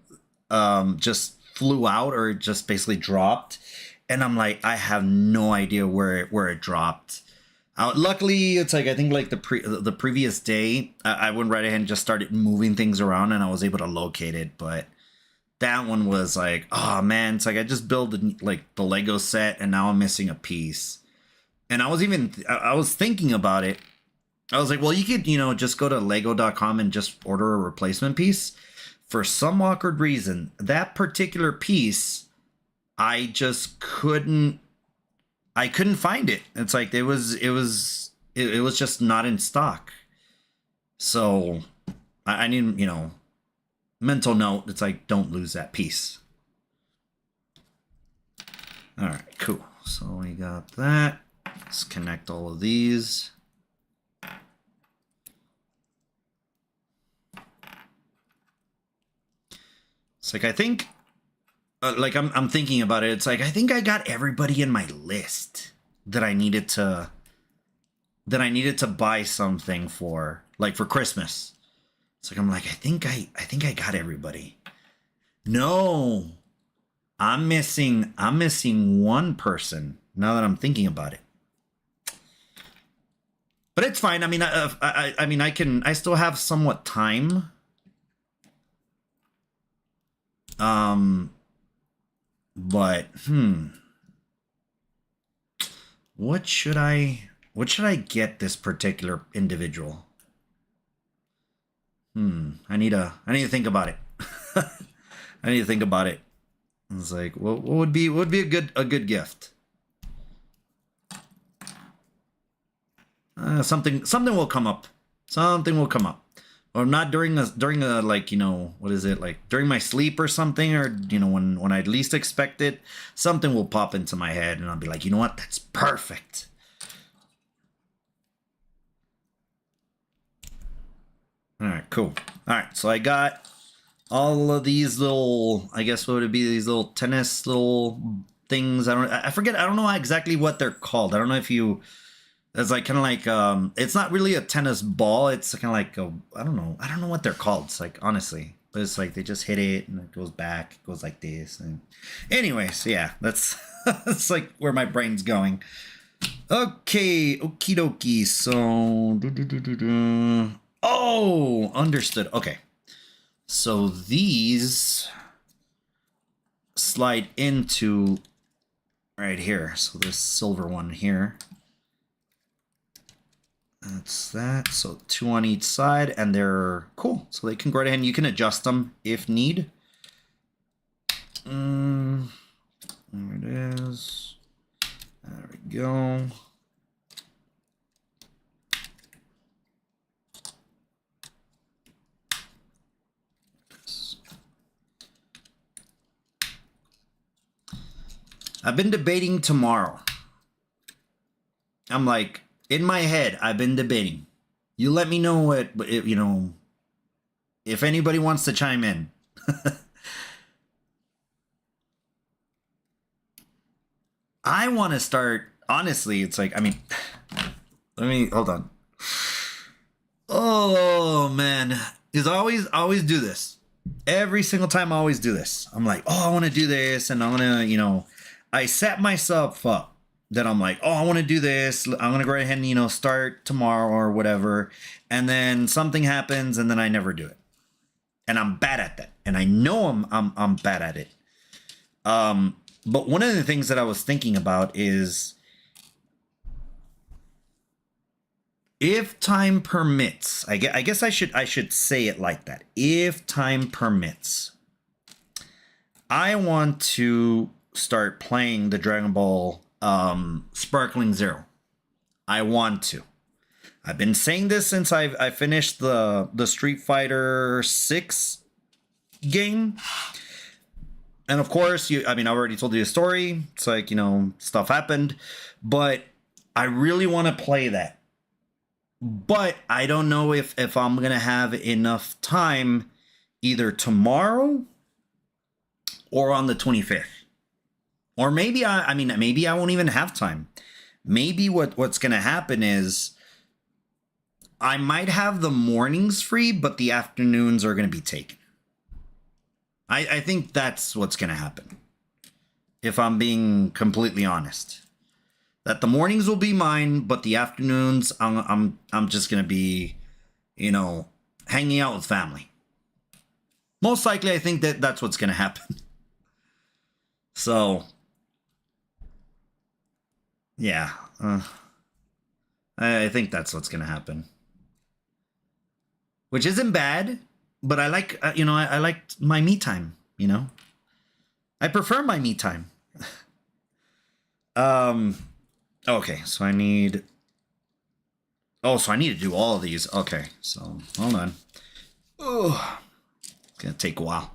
just flew out, or just basically dropped, and I'm like, I have no idea where it dropped. Luckily, it's like, I think like the previous day, I went right ahead and just started moving things around, and I was able to locate it. But that one was like, oh man, it's like I just built like the Lego set, and now I'm missing a piece. And I was thinking about it. I was like, well, you could, just go to lego.com and just order a replacement piece. For some awkward reason, that particular piece, I just couldn't find it. It's like it was just not in stock. So I need, mental note. It's like, don't lose that piece. All right, cool. So we got that. Let's connect all of these. It's like, I think, like I'm thinking about it. It's like, I think I got everybody in my list that I needed to buy something for, like for Christmas. It's like, I'm like, I think I got everybody. No, I'm missing one person now that I'm thinking about it. But it's fine. I mean, I still have somewhat time. But what should I get this particular individual? I need to think about it. I need to think about it. It's like, what would be a good gift? Something will come up. Something will come up. Or not during a like, you know, what is it, like during my sleep or something, or you know, when I least expect it, something will pop into my head and I'll be like, you know what, that's perfect. All right, cool. All right, so I got all of these little, I guess what would it be, these little tennis little things. I forget, I don't know exactly what they're called. I don't know if you, it's like kind of like it's not really a tennis ball, it's kind of like a, I don't know what they're called. It's like, honestly, but it's like they just hit it and it goes back, it goes like this. And anyways, yeah, that's that's like where my brain's going. Okay, okie dokie. So oh, understood. Okay, so these slide into right here. So this silver one here, that's that. So 2 on each side, and they're cool. So they can go right ahead and you can adjust them if need. There it is. There we go. I've been debating tomorrow. I'm like, in my head, I've been debating. You let me know what, you know, if anybody wants to chime in. I want to start, honestly, it's like, I mean, let me, hold on. Oh, man. Because I always do this. Every single time I always do this. I'm like, oh, I want to do this, and I'm going to, you know, I set myself up that I'm like, oh, I want to do this. I'm going to go ahead and, you know, start tomorrow or whatever. And then something happens and then I never do it. And I'm bad at that. And I know I'm bad at it. But one of the things that I was thinking about is, if time permits, I guess I should say it like that. If time permits, I want to start playing the Dragon Ball Sparkling Zero. I want to. I've been saying this since I finished the Street Fighter 6 game. And of course, I mean, I already told you the story. It's like, you know, stuff happened. But I really want to play that. But I don't know if I'm going to have enough time either tomorrow or on the 25th. Or maybe maybe I won't even have time. Maybe what's going to happen is I might have the mornings free, but the afternoons are going to be taken. I think that's what's going to happen. If I'm being completely honest, that the mornings will be mine, but the afternoons I'm just going to be, you know, hanging out with family. Most likely, I think that's what's going to happen. So, yeah, I think that's what's going to happen. Which isn't bad, but I like, you know, I like my me time, you know. I prefer my me time. Okay, so I need... Oh, so I need to do all of these. Okay, so hold on. Oh, it's gonna take a while.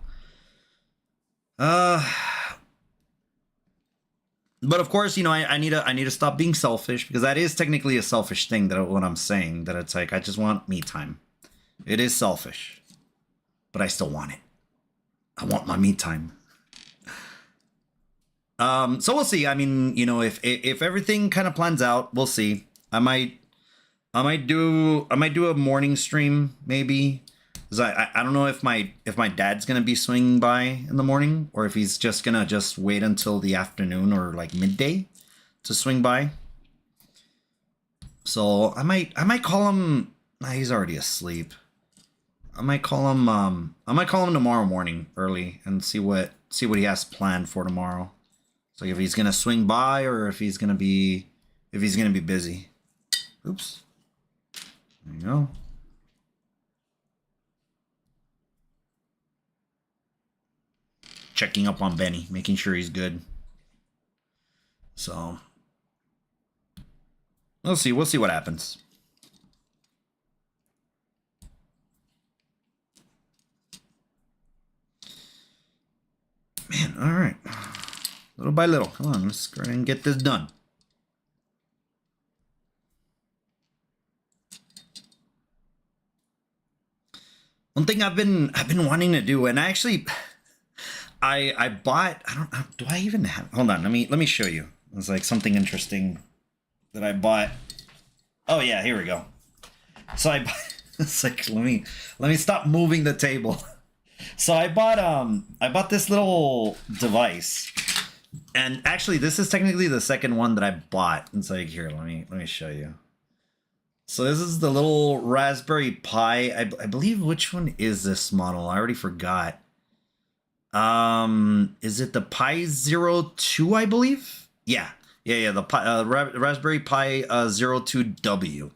But of course, you know, I need to stop being selfish, because that is technically a selfish thing, that what I'm saying, that it's like I just want me time. It is selfish, but I still want it. I want my me time. So we'll see. I mean, you know, if everything kind of plans out, we'll see. I might do a morning stream maybe, because I don't know if my dad's gonna be swinging by in the morning, or if he's just gonna wait until the afternoon or like midday to swing by. So I might call him. Nah, he's already asleep. I might call him tomorrow morning early and see what he has planned for tomorrow. So if he's gonna swing by, or if he's gonna be busy. Oops. There you go. checking up on Benny, making sure he's good. So we'll see what happens. Man, all right. Little by little. Come on, let's go ahead and get this done. One thing I've been wanting to do, and actually I bought, I don't know, do I even have, hold on, let me show you. It's like something interesting that I bought. Oh yeah, here we go. So I bought, it's like let me stop moving the table. So I bought this little device. And actually this is technically the second one that I bought. It's like, here, let me show you. So this is the little Raspberry Pi. I believe, which one is this model? I already forgot. Is it the Pi 02, I believe? Yeah. The Raspberry Pi 02W.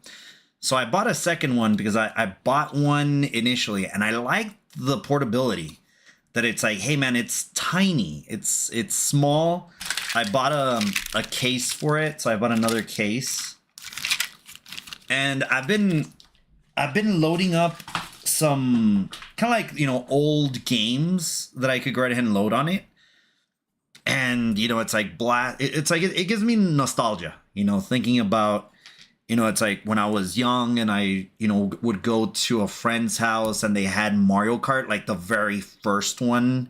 So I bought a second one because I bought one initially and I liked the portability. That it's like, hey man, it's tiny. It's small. I bought a case for it, so I bought another case. And I've been loading up some kind of like, you know, old games that I could go ahead and load on it. And, you know, it's like it gives me nostalgia, you know, thinking about, you know, it's like when I was young and I, you know, would go to a friend's house and they had Mario Kart, like the very first one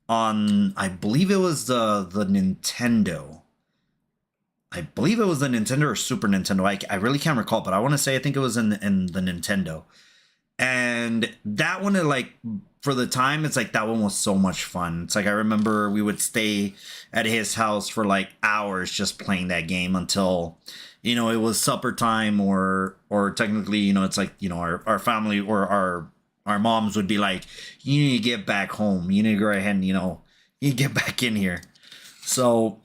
on, I believe it was the Nintendo. I believe it was the Nintendo or Super Nintendo. I really can't recall, but I want to say I think it was in the Nintendo. And that one, like, for the time, it's like that one was so much fun. It's like I remember we would stay at his house for like hours just playing that game until, you know, it was supper time or technically, you know, it's like, you know, our family or our moms would be like, you need to get back home. You need to go ahead and, you know, you get back in here. So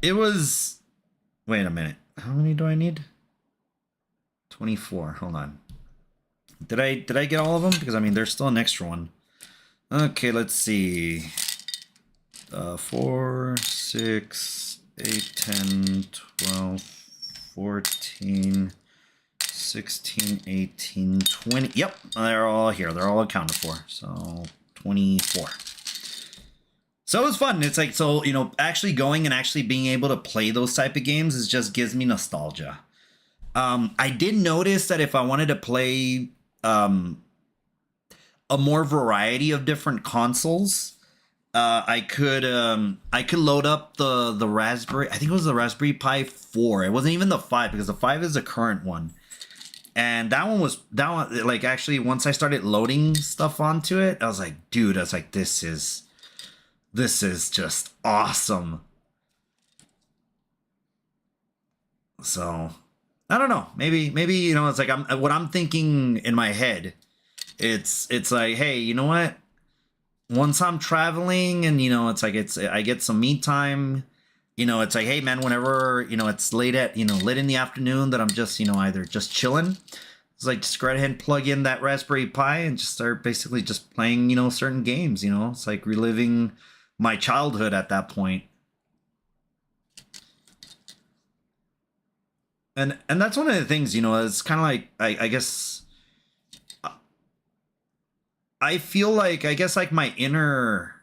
it was, wait a minute. How many do I need? 24. Hold on. Did I get all of them? Because I mean, there's still an extra one. Okay, let's see. 4, 6, 8, 10, 12, 14, 16, 18, 20. Yep, they're all here. They're all accounted for. So 24. So it was fun. It's like, so, you know, actually going and actually being able to play those type of games is just gives me nostalgia. I did notice that if I wanted to play a more variety of different consoles, I could load up the Raspberry. I think it was the Raspberry Pi 4. It wasn't even the 5 because the 5 is the current one. And that one like actually once I started loading stuff onto it, I was like, dude, I was like, this is just awesome. So I don't know. Maybe you know, it's like what I'm thinking in my head. It's like, hey, you know what? Once I'm traveling and, you know, it's like I get some me time, you know, it's like, hey man, whenever, you know, it's late in the afternoon that I'm just, you know, either just chilling, it's like just go ahead and plug in that Raspberry Pi and just start basically just playing, you know, certain games, you know. It's like reliving my childhood at that point. And that's one of the things, you know, it's kind of like, I guess I feel like, I guess like my inner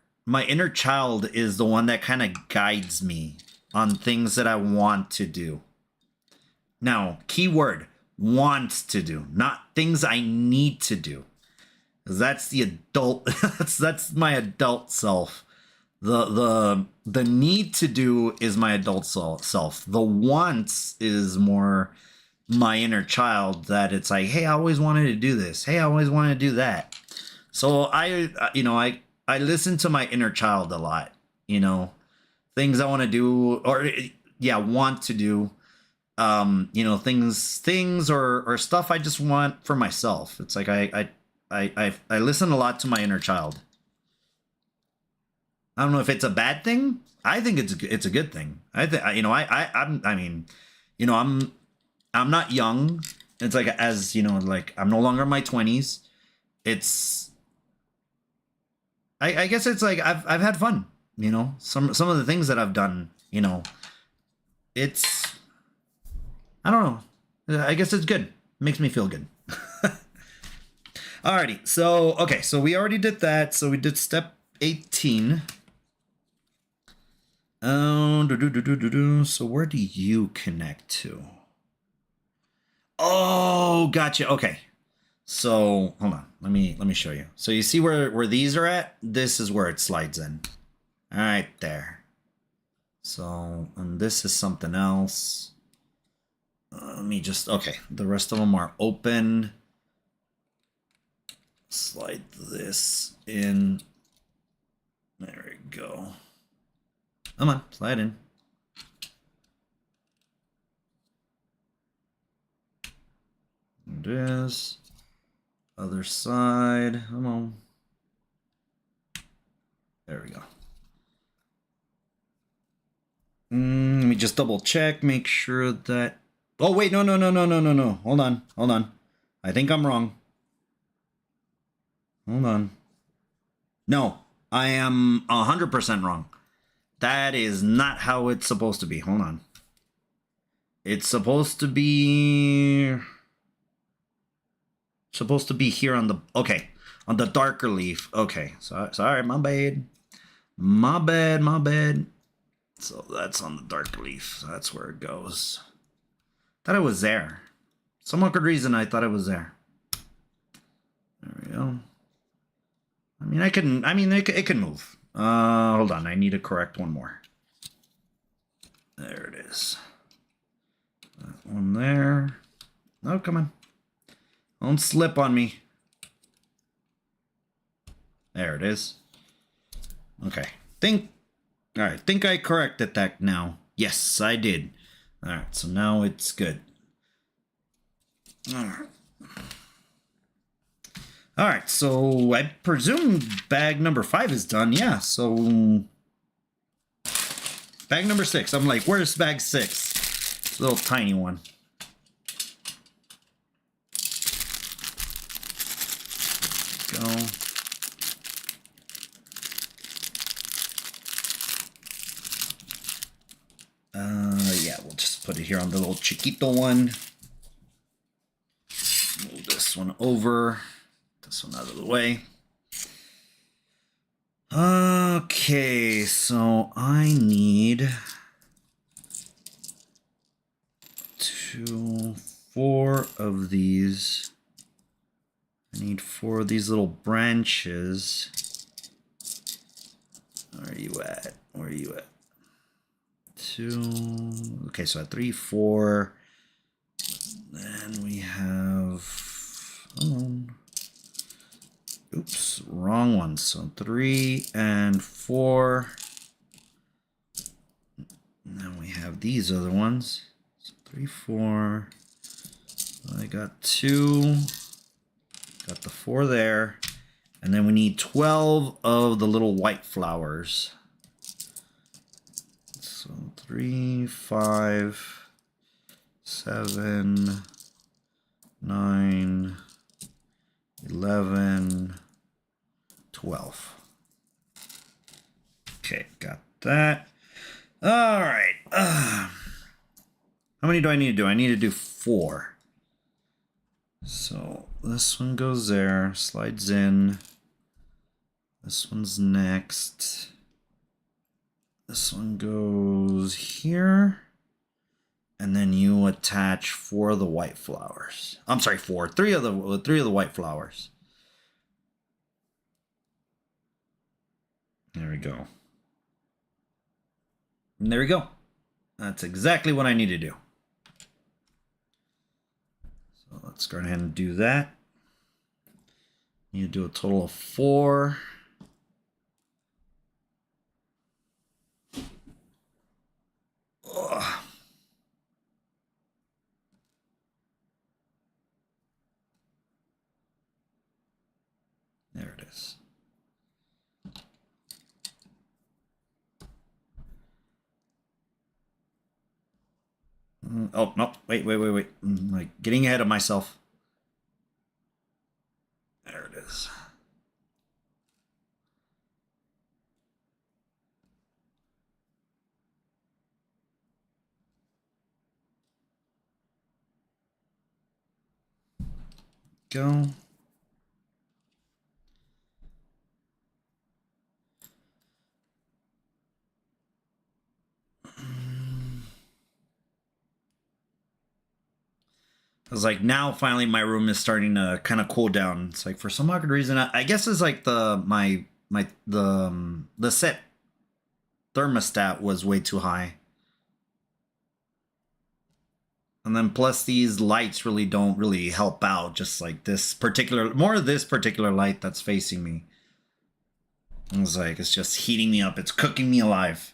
child is the one that kind of guides me on things that I want to do. Now, keyword, wants to do, not things I need to do. 'Cause that's the adult, that's my adult self. The need to do is my adult self. The wants is more my inner child, that it's like, hey, I always wanted to do this. Hey, I always wanted to do that. So I listen to my inner child a lot, you know, things I want to do, or yeah, want to do, you know, things or stuff I just want for myself. It's like I listen a lot to my inner child. I don't know if it's a bad thing. I think it's a good thing. I think, you know, I mean, you know, I'm not young. It's like, as you know, like I'm no longer in my 20s. It's I guess it's like I've had fun. You know, some of the things that I've done. You know, it's I don't know. I guess it's good. Makes me feel good. Alrighty. So okay. So we already did that. So we did step 18. So where do you connect to? Oh, gotcha. Okay. So hold on. Let me show you. So you see where these are at? This is where it slides in. All right, there. So and this is something else. Let me just okay. The rest of them are open. Slide this in. There we go. Come on, slide in. It is. Other side. Come on. There we go. Let me just double check, make sure that. Oh wait, no. Hold on. I think I'm wrong. Hold on. No, I am 100% wrong. That is not how it's supposed to be. Hold on. It's supposed to be here on the on the darker leaf. Okay, sorry, my bad. So that's on the darker leaf. So that's where it goes. Thought it was there. Some good reason I thought it was there. There we go. I mean, it can move. Hold on. I need to correct one more. There it is. That one there. Oh, come on. Don't slip on me. There it is. Okay. All right. Think I corrected that now. Yes, I did. All right. So now it's good. All right. All right. So I presume bag number 5 is done. Yeah. So bag number 6. I'm like, where's bag 6? It's a little tiny one. Go. Yeah, we'll just put it here on the little chiquito one. Move this one over. This one out of the way. Okay, so I need 4 of these. I need 4 of these little branches. Where are you at? 2. Okay, so at 3, 4. Then we have. Oops, wrong one. So 3 and 4. And then we have these other ones. So 3, 4. I got 2. Got the 4 there. And then we need 12 of the little white flowers. So 3, 5, 7, 9, 11, 12. Okay, got that. All right. How many do I need to do? I need to do 4. So this one goes there, slides in. This one's next. This one goes here. And then you attach 4 of the white flowers. I'm sorry, 4. 3 of the white flowers. There we go. And there we go. That's exactly what I need to do. So let's go ahead and do that. You do a total of 4. Ugh. There it is. Oh, no. Wait. I'm like getting ahead of myself. There it is. go. I was like, now finally my room is starting to kind of cool down. It's like for some odd reason, I guess it's like the set thermostat was way too high. And then plus these lights really don't really help out. Just like this particular, more of this particular light that's facing me. It's like, it's just heating me up. It's cooking me alive.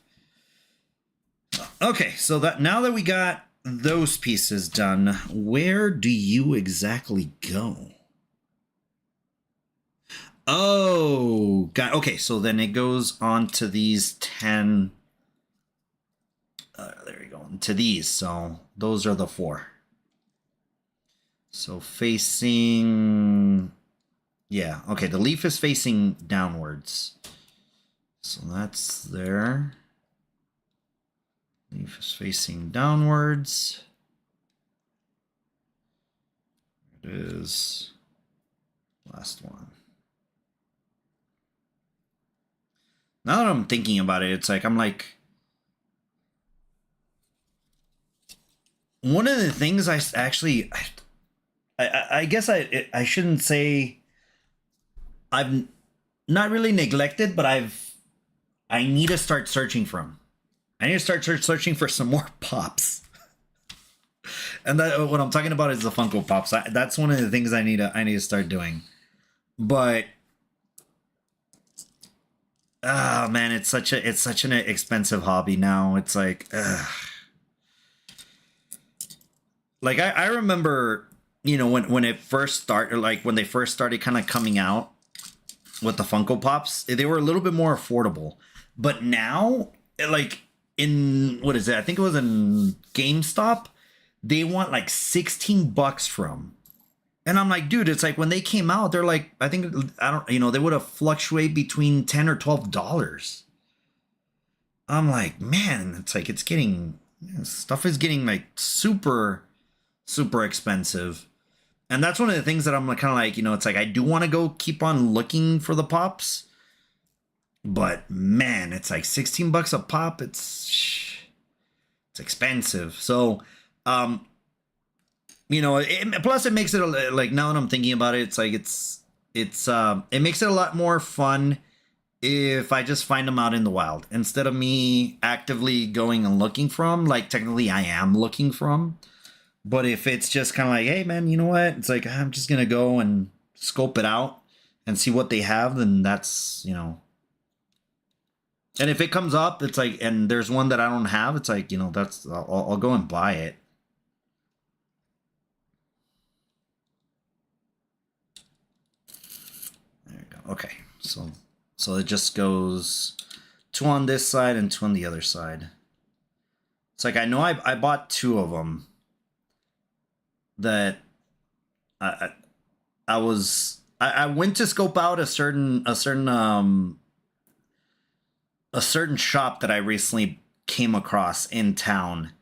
Okay, so that now that we got those pieces done, where do you exactly go? Oh, got okay. So then it goes on to these 10. There we go. To these. So those are the 4. So facing, yeah. Okay, the leaf is facing downwards. So that's there. Leaf is facing downwards. It is last one. Now that I'm thinking about it, it's like I'm like, one of the things I actually, I guess I shouldn't say I've not really neglected, but I need to start searching for them. I need to start searching for some more pops. And that what I'm talking about is the Funko Pops. That's one of the things I need to start doing. But oh man, it's such an expensive hobby now. It's like like I remember, you know, when it first started, like when they first started kind of coming out with the Funko Pops, they were a little bit more affordable. But now, like in what is it? I think it was in GameStop. They want like $16 from. And I'm like, dude, it's like when they came out, they're like, I think, I don't, you know, they would have fluctuated between $10 or $12. I'm like, man, it's like, it's getting, stuff is getting like super, super expensive. And that's one of the things that I'm kind of like, you know, it's like, I do want to go keep on looking for the pops. But man, it's like $16 a pop. It's expensive. So, you know, plus it makes it like, now that I'm thinking about it, it's like, it makes it a lot more fun if I just find them out in the wild instead of me actively going and looking for them. Like technically I am looking for them, but if it's just kind of like, hey man, you know what? It's like, I'm just going to go and scope it out and see what they have. Then that's, you know, and if it comes up, it's like, and there's one that I don't have, it's like, you know, that's, I'll go and buy it. There you go. Okay. So it just goes 2 on this side and 2 on the other side. It's like, I know I bought 2 of them that I went to scope out a certain shop that I recently came across in town.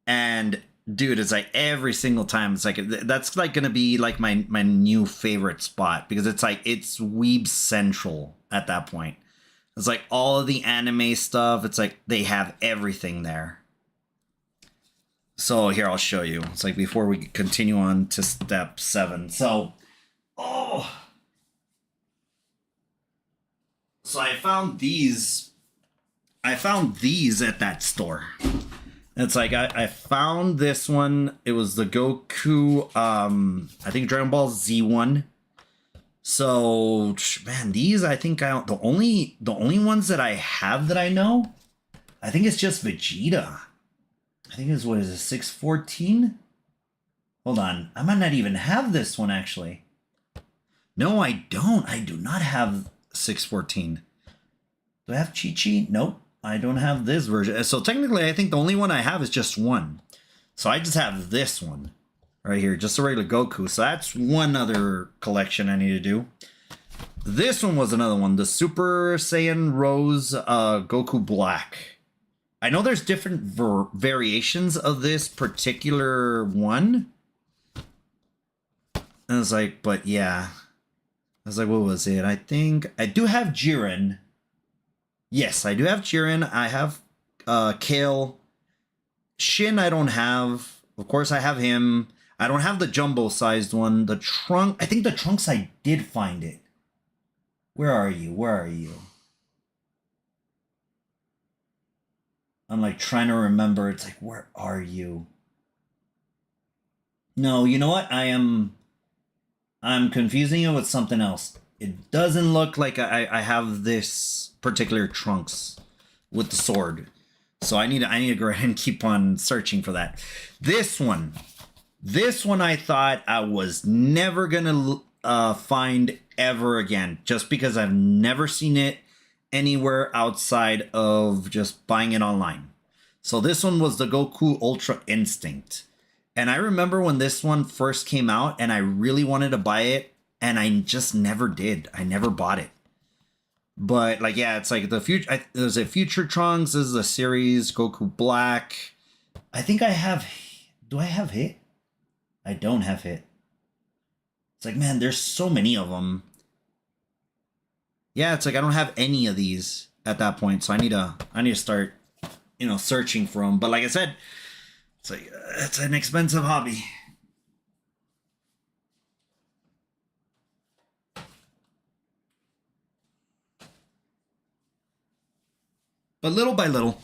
And dude, it's like every single time, it's like, that's like going to be like my new favorite spot, because it's like, it's Weeb Central at that point. It's like all of the anime stuff. It's like they have everything there. So here, I'll show you. It's like before we continue on to step 7. So, so I found these at that store. It's like I found this one. It was the Goku, I think Dragon Ball Z one. So man, these I think the only ones that I have that I know, I think it's just Vegeta. I think it's, what is it, 614? Hold on, I might not even have this one actually. No, I don't. I do not have 614. Do I have Chi-Chi? Nope. I don't have this version. So technically, I think the only one I have is just one. So I just have this one right here, just a regular Goku. So that's one other collection I need to do. This one was another one, the Super Saiyan Rose Goku Black. I know there's different variations of this particular one. And I was like, but yeah. I was like, what was it? I think I do have Jiren. Yes, I do have Jiren. I have Kale. Shin I don't have. Of course I have him. I don't have the jumbo sized one. The trunk, I think the trunks I did find it. Where are you? Where are you? I'm like trying to remember. It's like, where are you? No, you know what? I'm confusing it with something else. It doesn't look like I have this particular trunks with the sword. So I need to go ahead and keep on searching for that. This one I thought I was never gonna find ever again, just because I've never seen it anywhere outside of just buying it online. So this one was the Goku Ultra Instinct. And I remember when this one first came out and I really wanted to buy it and I just never did. I never bought it. But like, yeah, it's like the future. There's a Future Trunks. This is a series, Goku Black. I think I have, do I have Hit? I don't have Hit. It's like, man, there's so many of them. Yeah, it's like I don't have any of these at that point. So I need to start, searching for them. But like I said, it's like, it's an expensive hobby. But little by little,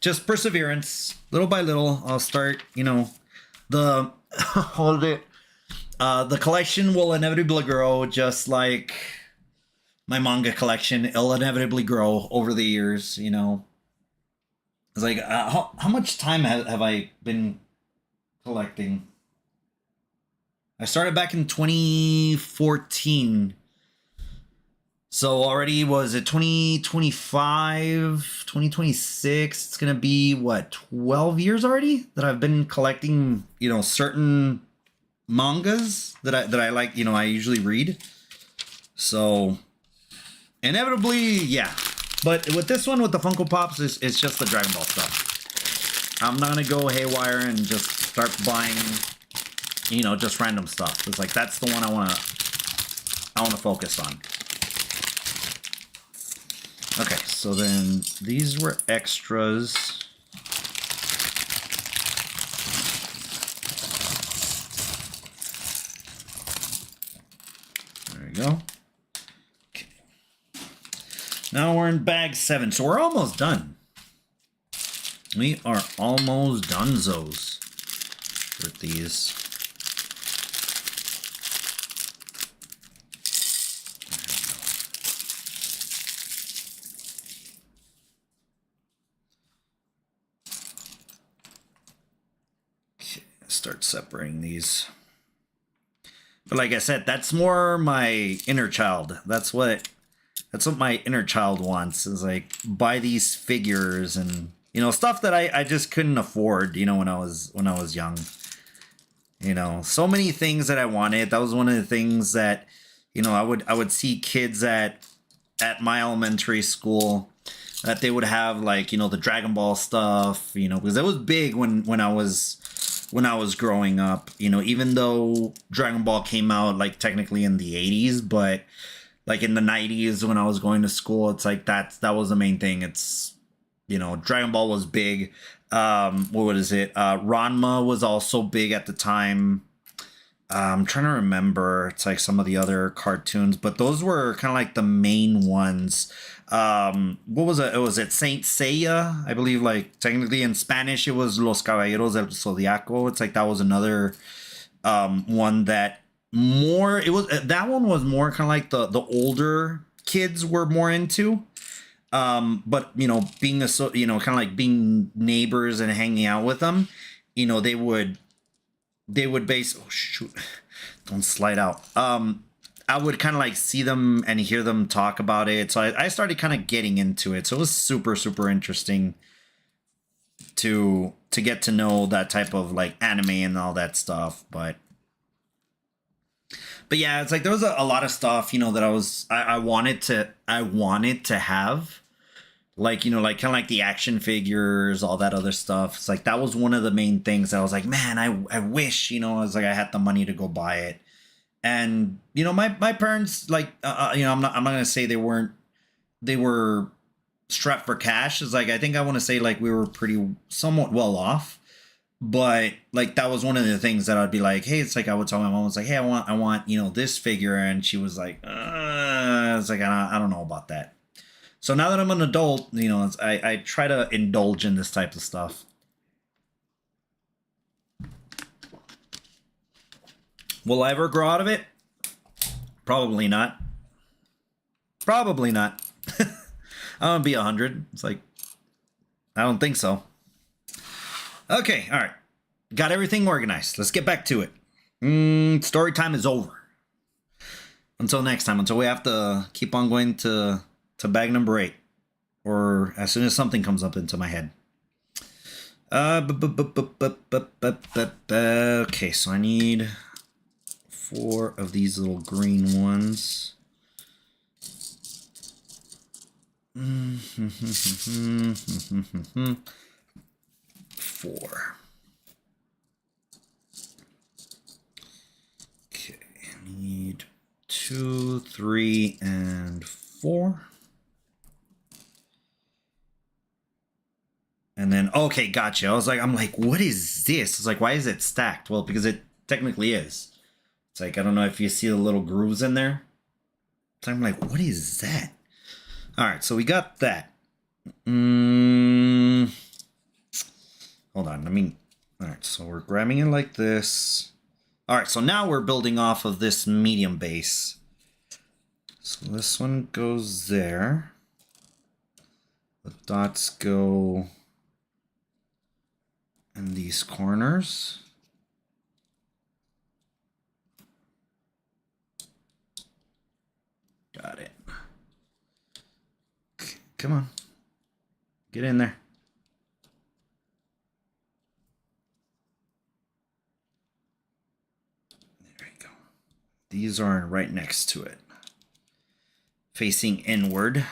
just perseverance. Little by little, I'll start, the, hold it. The collection will inevitably grow, just like my manga collection. It'll inevitably grow over the years, It's like, how much time have I been collecting? I started back in 2014. So already, was it 2025, 2026? It's going to be, what, 12 years already that I've been collecting, certain mangas that I like, I usually read. So inevitably, yeah. But with this one, with the Funko Pops, it's just the Dragon Ball stuff. I'm not going to go haywire and just start buying, just random stuff. It's like, that's the one I want to focus on. Okay, so then these were extras. There we go. Okay. Now we're in bag 7, so we're almost done. We are almost donezos with these. Start separating these. But like I said, that's more my inner child. That's what my inner child wants, is like, buy these figures and stuff that I just couldn't afford, when I was young. So many things that I wanted. That was one of the things that I would see kids at my elementary school, that they would have, like, the Dragon Ball stuff, because it was big when I was growing up, even though Dragon Ball came out, like, technically in the 80s, but like in the 90s when I was going to school, it's like that was the main thing. It's, Dragon Ball was big. What is it? Ranma was also big at the time. I'm trying to remember. It's like some of the other cartoons, but those were kind of like the main ones. What was it? Was it Saint Seiya? I believe, like, technically in Spanish it was Los Caballeros del Zodiaco. It's like that was another one that that one was more kind of like the older kids were more into. But being kind of like being neighbors and hanging out with them, they would base, oh shoot, don't slide out. I would kind of like see them and hear them talk about it. So I started kind of getting into it. So it was super, super interesting to get to know that type of like anime and all that stuff. But yeah, it's like there was a lot of stuff, that I wanted to have. Like, like kind of like the action figures, all that other stuff. It's like that was one of the main things that I was like, man, I wish, I was like, I had the money to go buy it. And you know, my parents, like, you know, I'm not gonna say they were strapped for cash. Is like, I think I want to say like we were pretty somewhat well off, but like that was one of the things that I'd be like, hey, it's like I would tell my mom, was like, hey, I want, you know, this figure, and she was like, it's like I don't know about that. So now that I'm an adult, you know, I try to indulge in this type of stuff. Will I ever grow out of it? Probably not. Probably not. I'm gonna be 100. It's like, I don't think so. Okay, all right. Got everything organized. Let's get back to it. Story time is over. Until next time, until we have to keep on going to bag number 8. Or as soon as something comes up into my head. Okay, so I need 4 of these little green ones. 4. Okay, I need 2, 3, and 4. And then, okay, gotcha. I'm like, what is this? It's like, why is it stacked? Well, because it technically is. It's like, I don't know if you see the little grooves in there. So I'm like, what is that? All right, so we got that. Hold on, all right, so we're grabbing it like this. All right, so now we're building off of this medium base. So this one goes there. The dots go in these corners. Got it. Come on. Get in there. There we go. These are right next to it. Facing inward.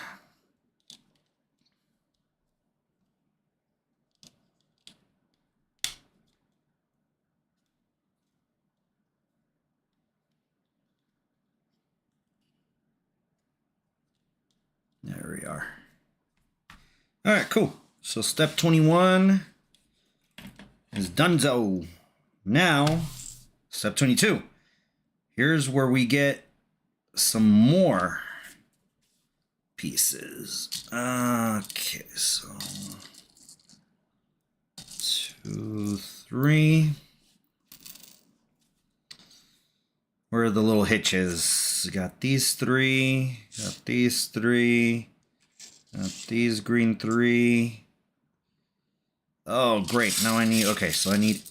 There we are. All right, cool. So step 21 is donezo. Now, step 22. Here's where we get some more pieces. Okay, so 2, 3. Where are the little hitches? Got these 3. Got these 3. Got these green 3. Oh, great. Now I need... Okay, so I need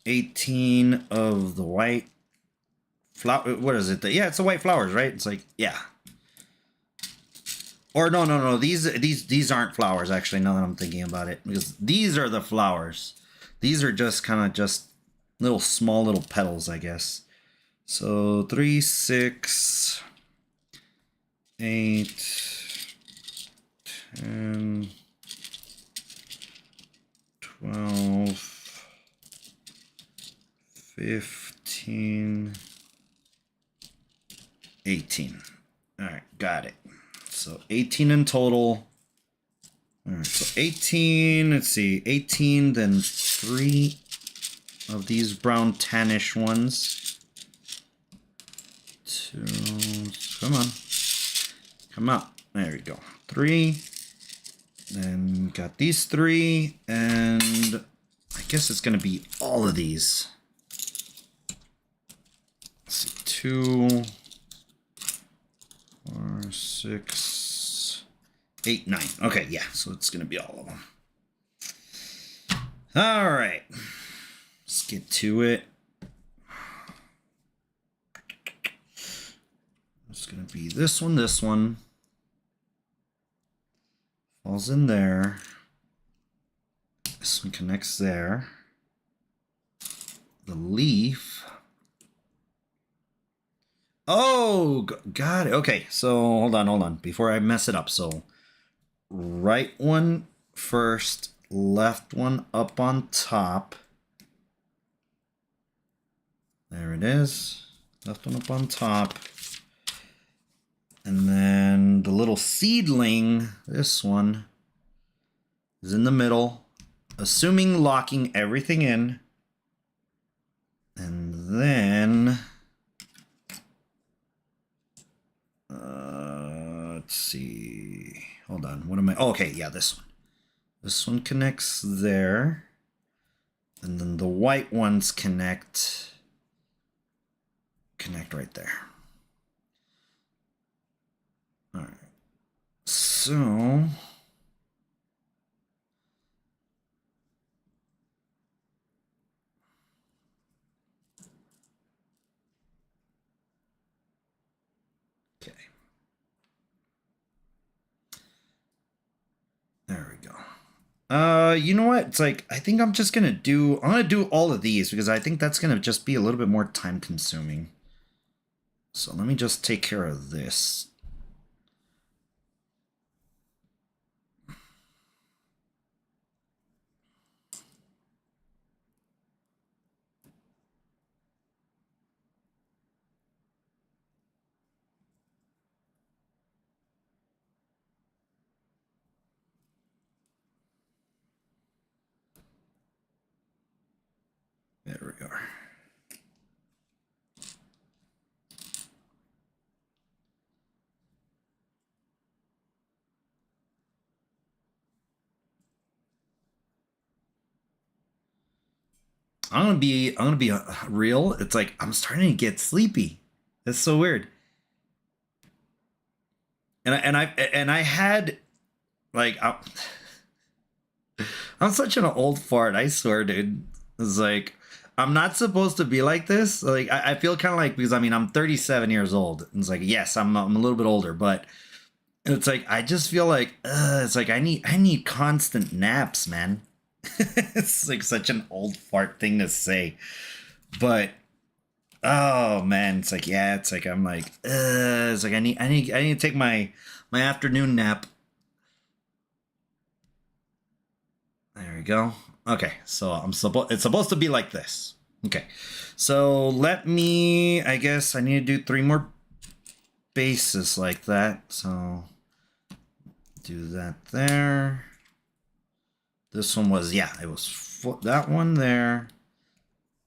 18 of the white flower. What is it? Yeah, it's the white flowers, right? It's like, yeah. Or no. These aren't flowers, actually, now that I'm thinking about it. Because these are the flowers. These are just kind of just little small little petals, I guess. So 3, 6, 8, 10, 12, 15, 18. All right, got it. So 18 in total. All right, so 18, let's see, 18, then 3 of these brown tannish ones. 2, come on. Come out. There we go. 3. Then got these 3, and I guess it's going to be all of these. Let's see, 2, 4, 6, 8, 9. Okay, yeah, so it's going to be all of them. All right. Let's get to it. It's going to be this one. Falls in there. This one connects there. The leaf. Oh, got it. Okay, so hold on. Before I mess it up. So right one first, left one up on top. There it is. Left one up on top. And then the little seedling, this one, is in the middle, assuming locking everything in. And then, let's see. Hold on. What am I? Oh, okay, yeah, this one. This one connects there. And then the white ones connect right there. All right. So okay. There we go. You know what? It's like I think I'm gonna do all of these because I think that's gonna just be a little bit more time consuming. So let me just take care of this. There we are. I'm gonna be real. It's like I'm starting to get sleepy. It's so weird. And I had like I'm such an old fart. I swear, dude. It's like I'm not supposed to be like this. Like I feel kind of like because I mean I'm 37 years old. And it's like yes, I'm a little bit older, but it's like I just feel like it's like I need constant naps, man. It's like such an old fart thing to say, but oh man, it's like yeah, it's like I'm like it's like I need to take my afternoon nap. There we go. Okay, so it's supposed to be like this. Okay, so let me. I guess I need to do 3 more bases like that. So do that there. This one was it was that one there.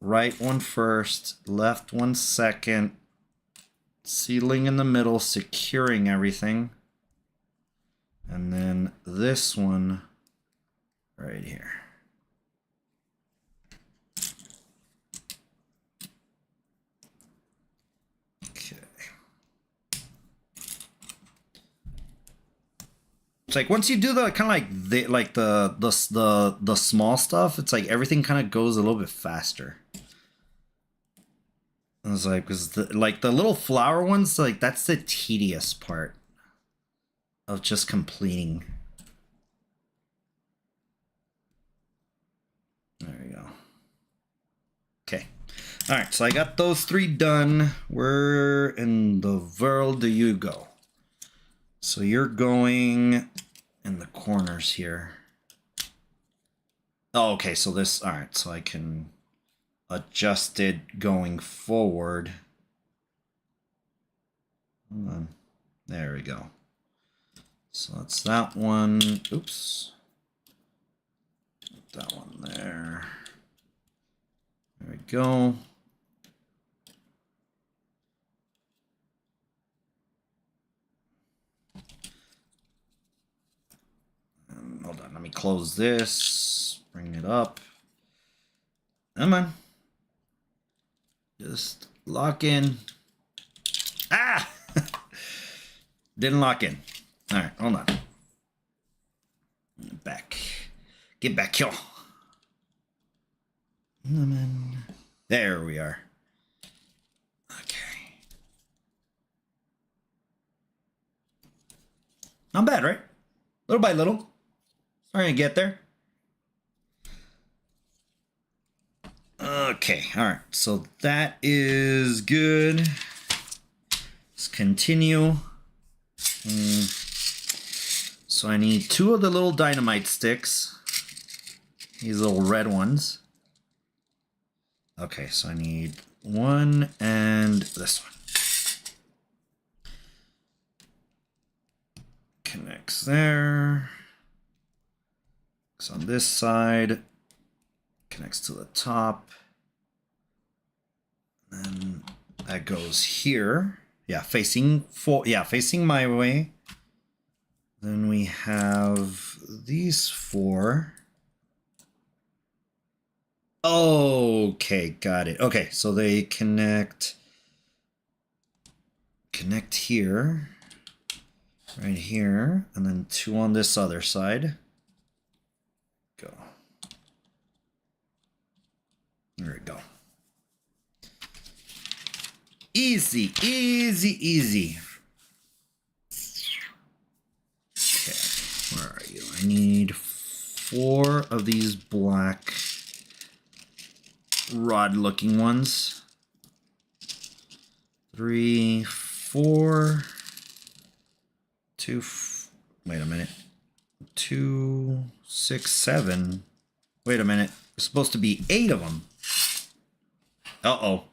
Right one first, left one second. Sealing in the middle, securing everything. And then this one right here. Okay. It's like once you do the kind of like the small stuff, it's like everything kind of goes a little bit faster. I was like, because the little flower ones, like that's the tedious part of just completing. There we go. Okay. All right, so I got those 3 done. Where in the world do you go? So you're going in the corners here. Oh, okay, so this, all right, so I can adjust it going forward. Hold on. There we go. So that's that one. Oops. Put that one there. There we go. Hold on, let me close this. Bring it up. Come on. Just lock in. Ah! Didn't lock in. All right, hold on. Back. Get back here. There we are. Okay. Not bad, right? Little by little. Starting to get there. Okay, all right. So that is good. Let's continue. So I need 2 of the little dynamite sticks. These little red ones. Okay, so I need one and this one. Connects there. It's on this side. Connects to the top. And that goes here. Yeah, facing my way. Then we have these four. Okay, got it. Okay, so they connect here, right here, and then two on this other side. Go. There we go. Easy, easy, easy. Okay, where are you? I need 4 of these black rod-looking ones. 3, 4, 2. Wait a minute. 2, 6, 7. Wait a minute. There's supposed to be 8 of them. Uh-oh.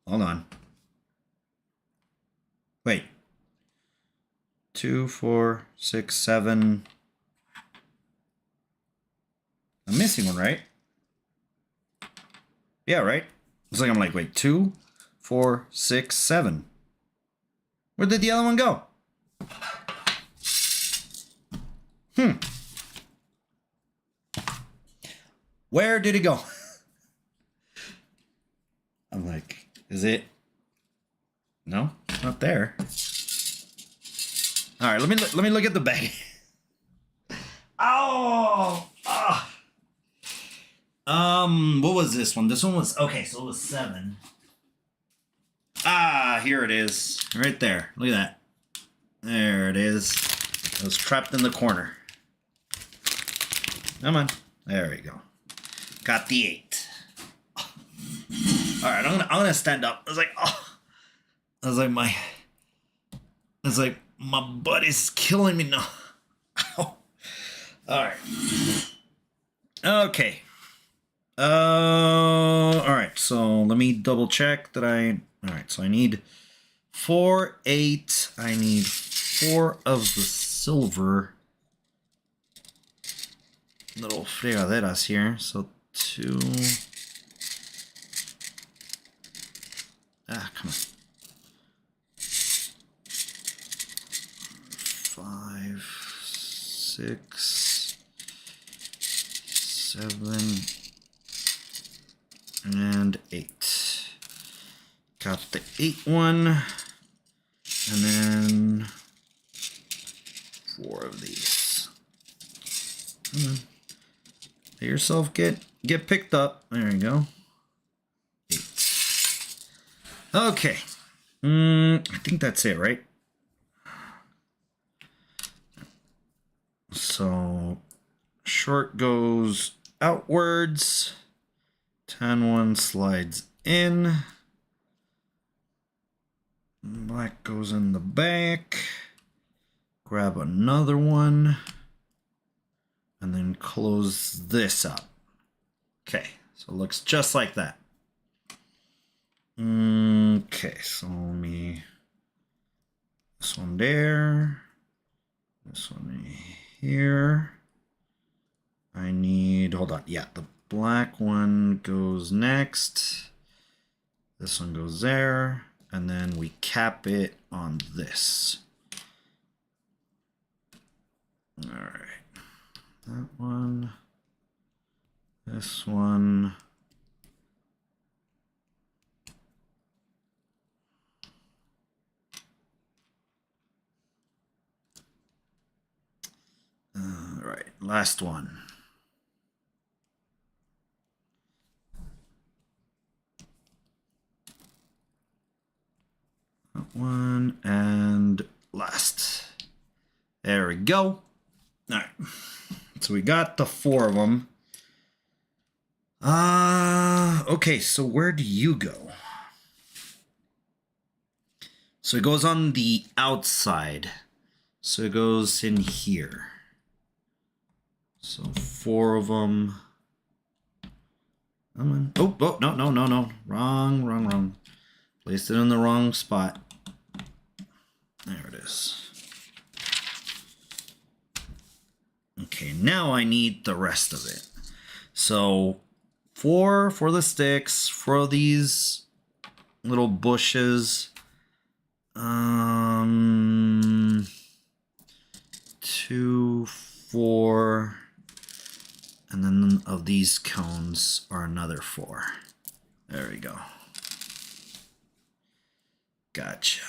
Hold on. Wait. 2, 4, 6, 7. I'm missing one, right? Yeah, right? It's like I'm like, wait, 2, 4, 6, 7. Where did the other one go? Where did it go? I'm like, is it? No, not there. All right, let me look at the bag. Oh, what was this one? This one was okay. So it was 7. Ah, here it is, right there. Look at that. There it is. It was trapped in the corner. Come on. There we go. Got the 8. All right, I'm gonna stand up. I was like, oh, my butt is killing me now. Ow. All right. Okay. All right. So let me double check that I. All right. So I need 4, 8. I need 4 of the silver little fregaderas here. So 2. Ah, come on. 5, 6, 7, and 8. Got the 8 one, and then 4 of these. Let yourself get picked up. There you go. 8. Okay. I think that's it, right? So short goes outwards. Tan one slides in. Black goes in the back. Grab another one. And then close this up. Okay, so it looks just like that. Okay, so let me. This one there. This one here. I need, hold on. Yeah, the black one goes next. This one goes there. And then we cap it on this. All right. That one. This one. All right, last one. That one and last. There we go. All right. So we got the 4 of them. Okay, so where do you go? So it goes on the outside. So it goes in here. So 4 of them. Come on. Oh, oh, no, no, no, no. Wrong. Placed it in the wrong spot. There it is. Okay, now I need the rest of it. So 4 for the sticks, for these little bushes. 2, 4, and then of these cones are another 4. There we go. Gotcha.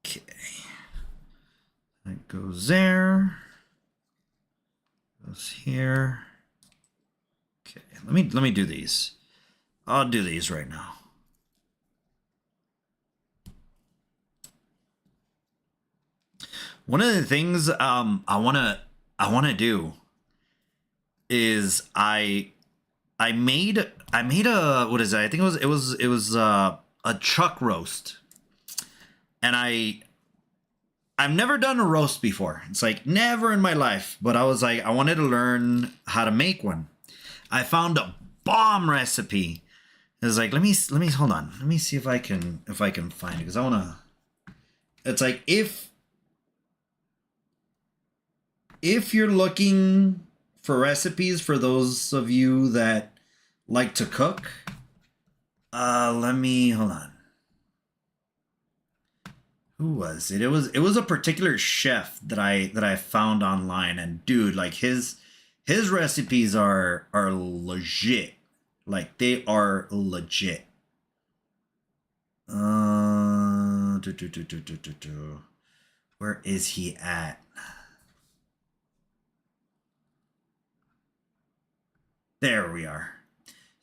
Okay. That goes there. Goes here. Okay, let me do these. I'll do these right now. One of the things I wanna do is I made a, what is it? I think it was a chuck roast, and I've never done a roast before. It's like never in my life, but I was like, I wanted to learn how to make one. I found a bomb recipe. It was like, let me hold on. Let me see if I can find it, because I wanna. It's like if you're looking for recipes for those of you that like to cook, let me hold on. Who was it? It was a particular chef that I found online, and dude, like his recipes are legit. Like they are legit. Where is he at? There we are.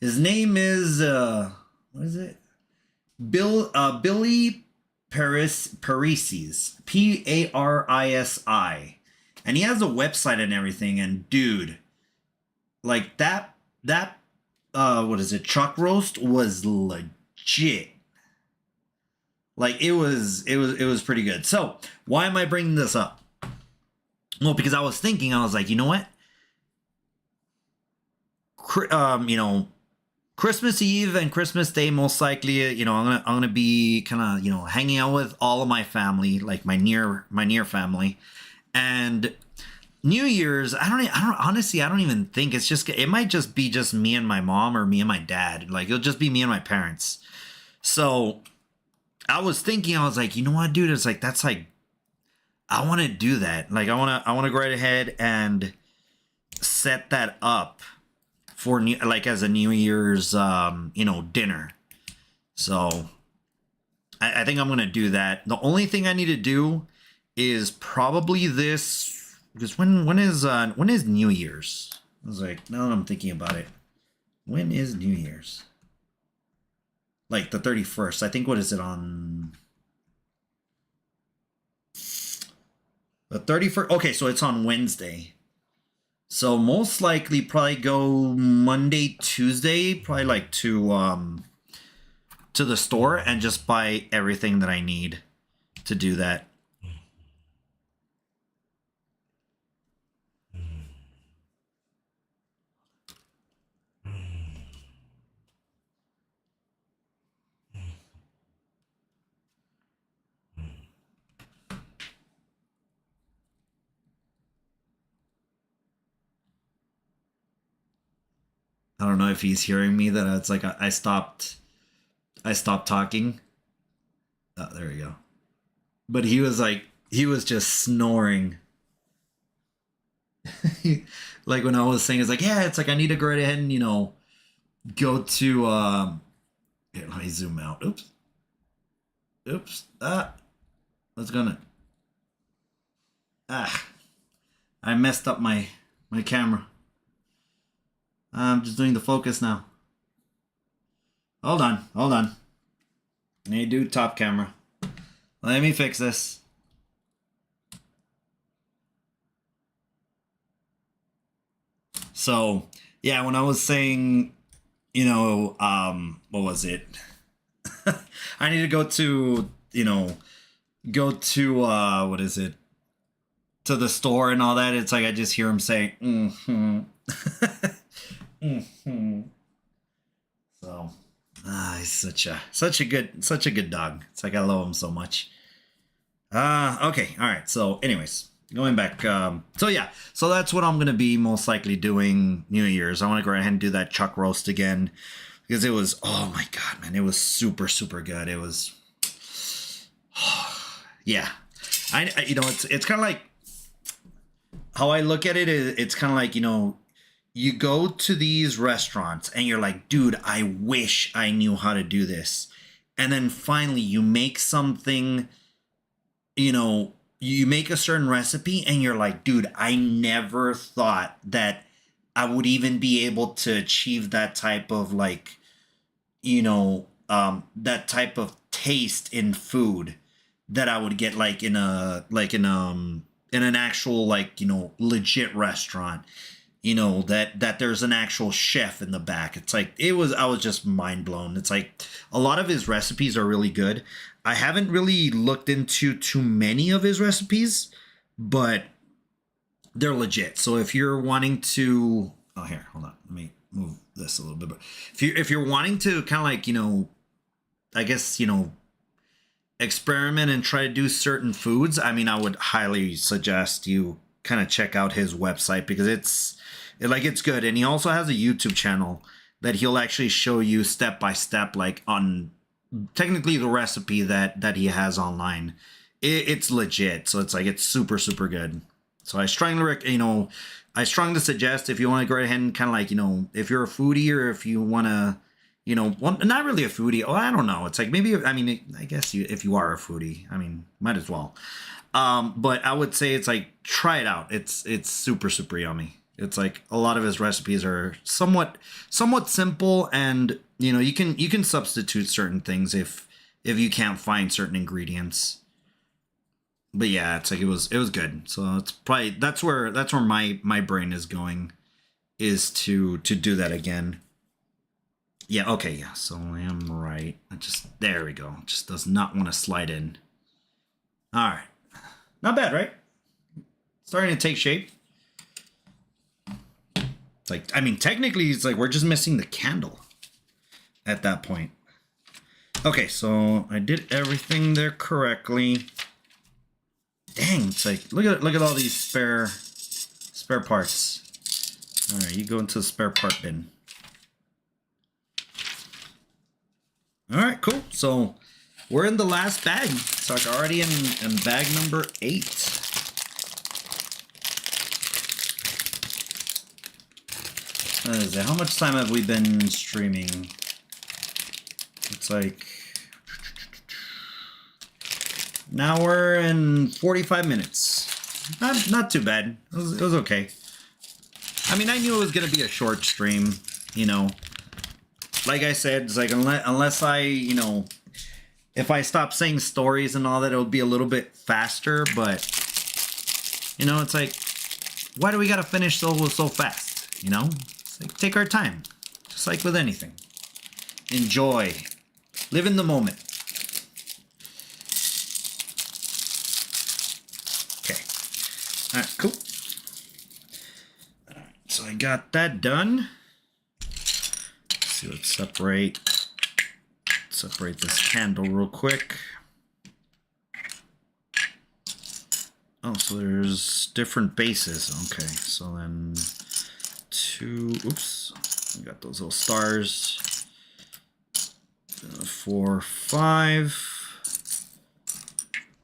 His name is what is it? Billy Parisi. Parisi. And he has a website and everything, and dude, like that what is it? Chuck roast was legit. Like it was pretty good. So, why am I bringing this up? Well, because I was like, you know what? Christmas Eve and Christmas Day, most likely, I'm gonna be kind of, hanging out with all of my family, like my near family, and New Year's. I don't honestly, I don't even think it might just be just me and my mom, or me and my dad. Like it'll just be me and my parents. So I was like, you know what, dude? It's like that's like I want to do that. Like I want to go right ahead and set that up for as a New Year's dinner. So I think I'm gonna do that. The only thing I need to do is probably this, because when is New Year's? I was like, now that I'm thinking about it, when is New Year's? Like the 31st. I think, what is it, on the 31st? Okay, so it's on Wednesday. So most likely probably go Monday, Tuesday, probably like to the store and just buy everything that I need to do that. I don't know if he's hearing me, that it's like I stopped talking. Oh, there we go. But he was just snoring. Like when I was saying, it's like, yeah, it's like I need to go right ahead and go to here, let me zoom out. Oops. Let's gonna I messed up my camera. I'm just doing the focus now. Hold on. I need to do top camera. Let me fix this. So, yeah, when I was saying, what was it? I need to go to, what is it? To the store and all that. It's like I just hear him saying, mm-hmm. Mhm. So, he's such a good dog. It's like I love him so much. Okay, all right. So, anyways, going back. So yeah, so that's what I'm gonna be most likely doing New Year's. I want to go ahead and do that chuck roast again because it was, oh my god, man, it was super super good. It was, yeah. You know, it's kind of like how I look at it is it's kind of like, you know, you go to these restaurants and you're like, dude, I wish I knew how to do this. And then finally you make something, you know, you make a certain recipe and you're like, dude, I never thought that I would even be able to achieve that type of like, you know, that type of taste in food that I would get like in an actual like, you know, legit restaurant, you know, that there's an actual chef in the back. It's like I was just mind blown. It's like a lot of his recipes are really good. I haven't really looked into too many of his recipes, but they're legit. So if you're wanting to, oh, here, hold on, let me move this a little bit. But if you're wanting to kind of like, you know, I guess, you know, experiment and try to do certain foods, I mean, I would highly suggest you kind of check out his website because it's good. And he also has a YouTube channel that he'll actually show you step by step, like on technically the recipe that he has online. It's legit. So it's like, it's super, super good. So I strongly suggest if you want to go ahead and kind of like, you know, if you're a foodie or if you want to, you know, well, not really a foodie. Oh, I don't know. It's like maybe, I mean, I guess if you are a foodie, I mean, might as well. But I would say it's like, try it out. It's super, super yummy. It's like a lot of his recipes are somewhat simple, and you know, you can substitute certain things if you can't find certain ingredients. But yeah, it's like it was good. So it's probably that's where my brain is going, is to do that again. Yeah, okay, yeah. So I am right. There we go. It just does not want to slide in. All right. Not bad, right? Starting to take shape. It's like, I mean, technically it's like we're just missing the candle at that point. Okay, so I did everything there correctly. Dang, it's like look at all these spare parts. All right, you go into the spare part bin. All right, cool. So we're in the last bag. So like already in bag number 8. How much time have we been streaming? It's like an hour and 45 minutes. Not too bad. It was okay. I mean, I knew it was gonna be a short stream, you know. Like I said, it's like unless I, you know, if I stop saying stories and all that, it'll be a little bit faster. But you know, it's like, why do we gotta finish so fast? You know, it's like, take our time, just like with anything. Enjoy, live in the moment. Okay, all right, cool. All right, so I got that done. Let's separate this candle real quick. Oh, so there's different bases. Okay, so then 2, oops, we got those little stars. 4, 5,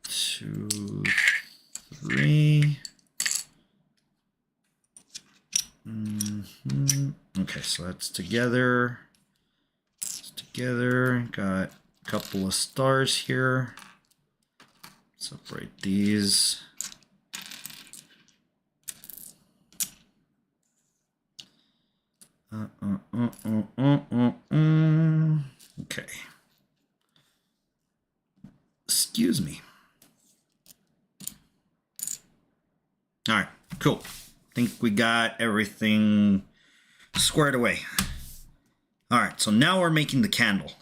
2, 3. Okay, so that's together. Got a couple of stars here. Separate these. Okay. Excuse me. All right, cool. Think we got everything squared away. All right, so now we're making the candle.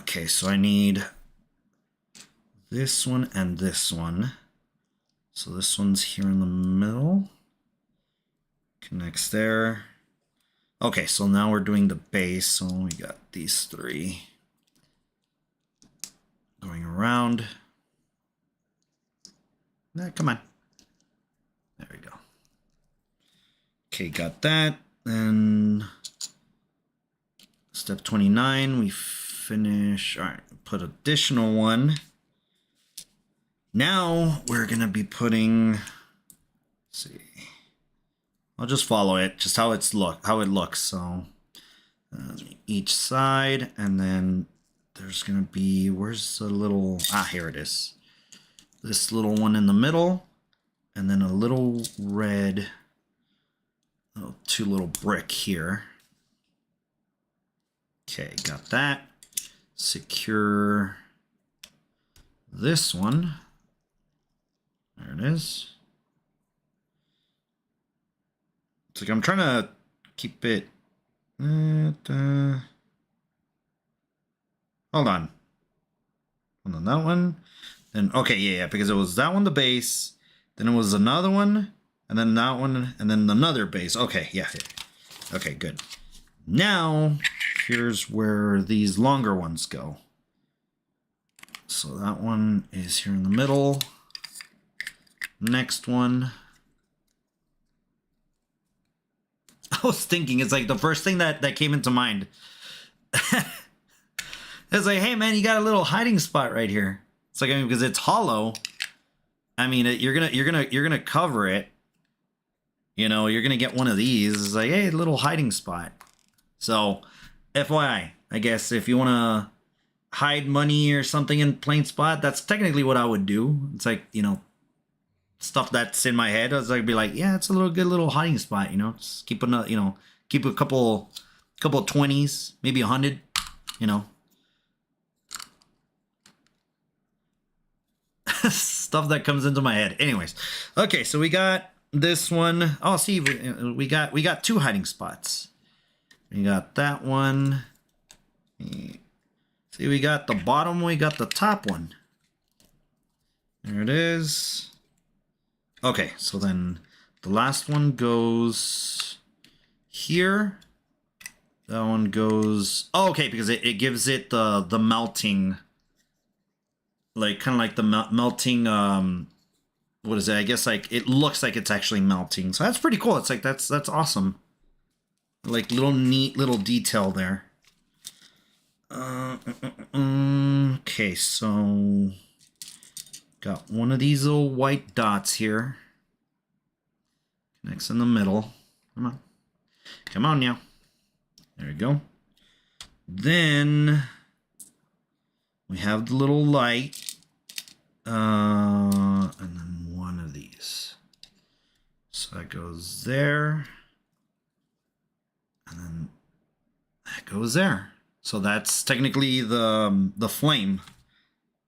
Okay, so I need this one and this one. So this one's here in the middle. Connects there. Okay, so now we're doing the base. So we got these three going around. Nah, come on. There we go. Okay, got that. Then step 29, we finish. All right, put additional one. Now we're gonna be putting. Let's see. I'll just follow it, just how it looks. So each side, and then there's gonna be, where's the little, here it is. This little one in the middle, and then a little red, two little brick here. Okay, got that. Secure this one. There it is. It's like I'm trying to keep it. Hold on. Hold on, that one. Then okay, yeah, because it was that one the base, then it was another one, and then that one, and then another base. Okay, yeah. Okay, good. Now here's where these longer ones go. So that one is here in the middle. Next one. I was thinking, it's like the first thing that came into mind. It's like, hey man, you got a little hiding spot right here. It's like, I mean, because it's hollow. I mean, you're gonna cover it. You know, you're gonna get one of these. It's like, hey, little hiding spot. So, FYI, I guess if you wanna hide money or something in plain spot, that's technically what I would do. It's like, you know, stuff that's in my head. I was like, be like, yeah, it's a little good little hiding spot. You know, just keep another, you know, keep a couple 20s, maybe 100. You know. Stuff that comes into my head. Anyways, okay, so we got this one. Oh, see, we got two hiding spots. We got that one. See, we got the bottom, we got the top one. There it is. Okay, so then the last one goes here. That one goes. Oh, okay, because it gives it the melting. Like kind of like the melting, what is it? I guess like it looks like it's actually melting. So that's pretty cool. It's like that's awesome. Like neat little detail there. Okay, so got one of these little white dots here. Connects in the middle. Come on now. There we go. Then we have the little light. And then one of these. So that goes there. And then that goes there. So that's technically the flame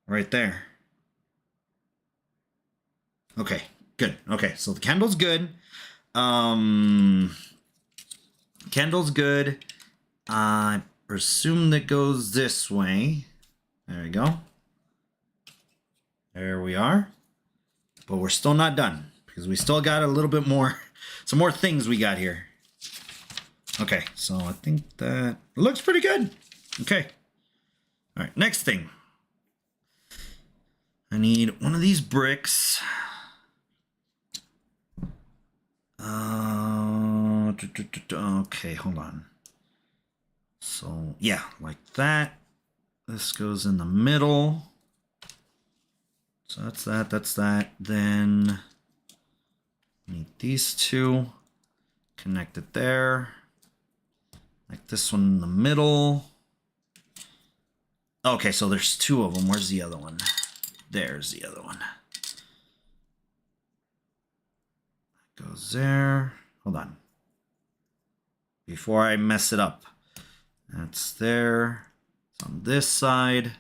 right there. Okay, good. Okay, so the candle's good. Candle's good. I presume that goes this way. There we go. There we are. But we're still not done because we still got a little bit more, some more things we got here. Okay, so I think that looks pretty good. Okay. All right, next thing. I need one of these bricks. Okay, hold on. So, yeah, like that. This goes in the middle. So that's that. Then need these two. Connect it there. Like this one in the middle. Okay, so there's two of them. Where's the other one? There's the other one. Goes there. Hold on. Before I mess it up. That's there. It's on this side.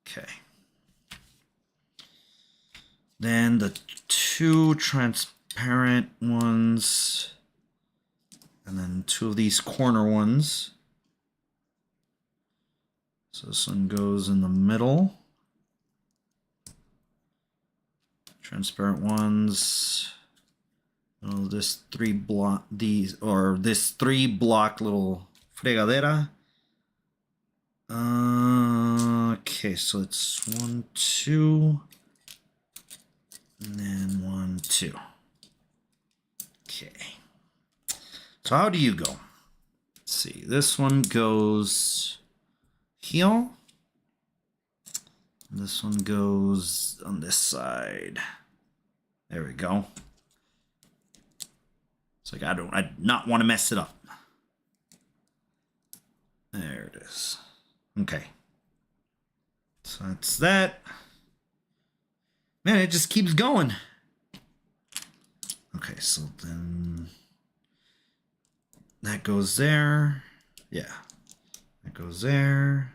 Okay. Then the two transparent ones. And then two of these corner ones. So this one goes in the middle. Transparent ones. Oh, this 3-block this 3-block little fregadera. Okay, so it's 1, 2, and then 1, 2. Okay. So how do you go? Let's see. This one goes here. This one goes on this side. There we go. It's like I do not want to mess it up. There it is. Okay. So that's that. Man, it just keeps going. Okay, so then that goes there. Yeah. That goes there.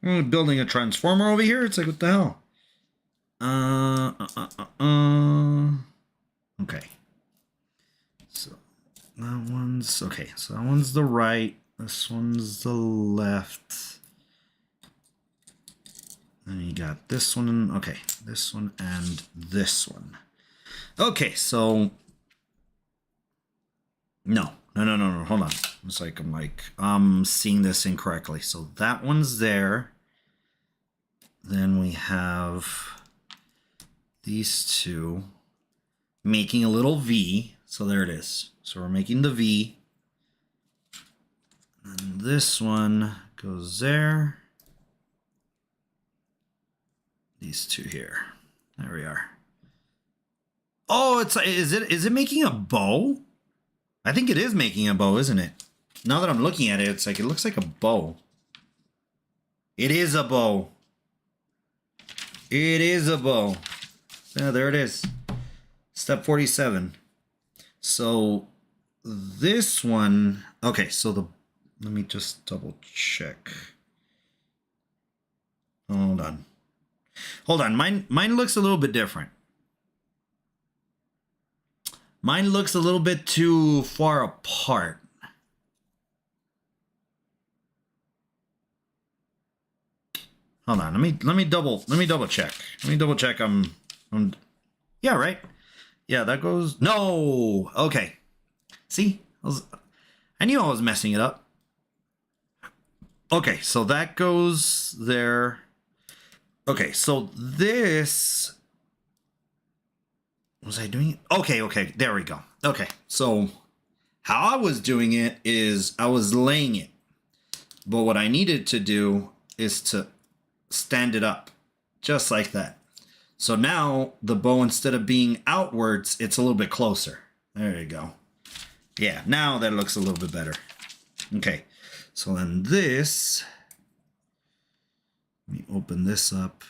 I'm building a transformer over here. It's like, what the hell? Okay. So that one's okay. So that one's the right. This one's the left. Then you got this one. Okay, this one and this one. Okay, so no. Hold on. It's like I'm seeing this incorrectly. So that one's there. Then we have these two making a little V. So there it is. So we're making the V. And this one goes there. These two here. There we are. Oh, is it making a bow? I think it is making a bow, isn't it? Now that I'm looking at it, it's like it looks like a bow. It is a bow. It is a bow. Yeah, there it is. Step 47. So this one, okay, so let me just double check. Hold on. Mine looks a little bit different. Mine looks a little bit too far apart. Hold on, let me double check. Let me double check. Yeah, right. Yeah, that goes. No. Okay. See, I knew I was messing it up. Okay, so that goes there. Okay, so this. Was I doing it? Okay, there we go. Okay, so how I was doing it is I was laying it. But what I needed to do is to stand it up just like that. So now the bow, instead of being outwards, it's a little bit closer. There you go. Yeah, now that looks a little bit better. Okay, so then this, let me open this up.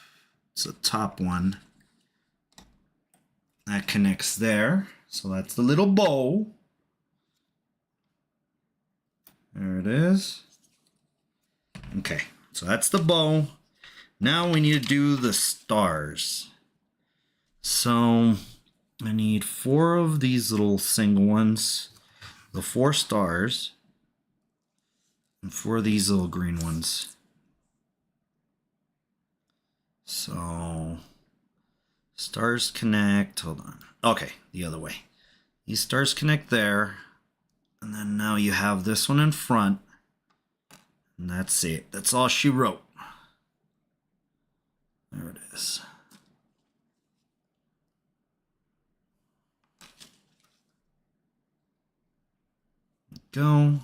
It's the top one. That connects there. So that's the little bow. There it is. Okay, so that's the bow. Now we need to do the stars. So I need 4 of these little single ones. The 4 stars. And 4 of these little green ones. So stars connect. Hold on. Okay, the other way. These stars connect there. And then now you have this one in front. And that's it. That's all she wrote. There it is. Go.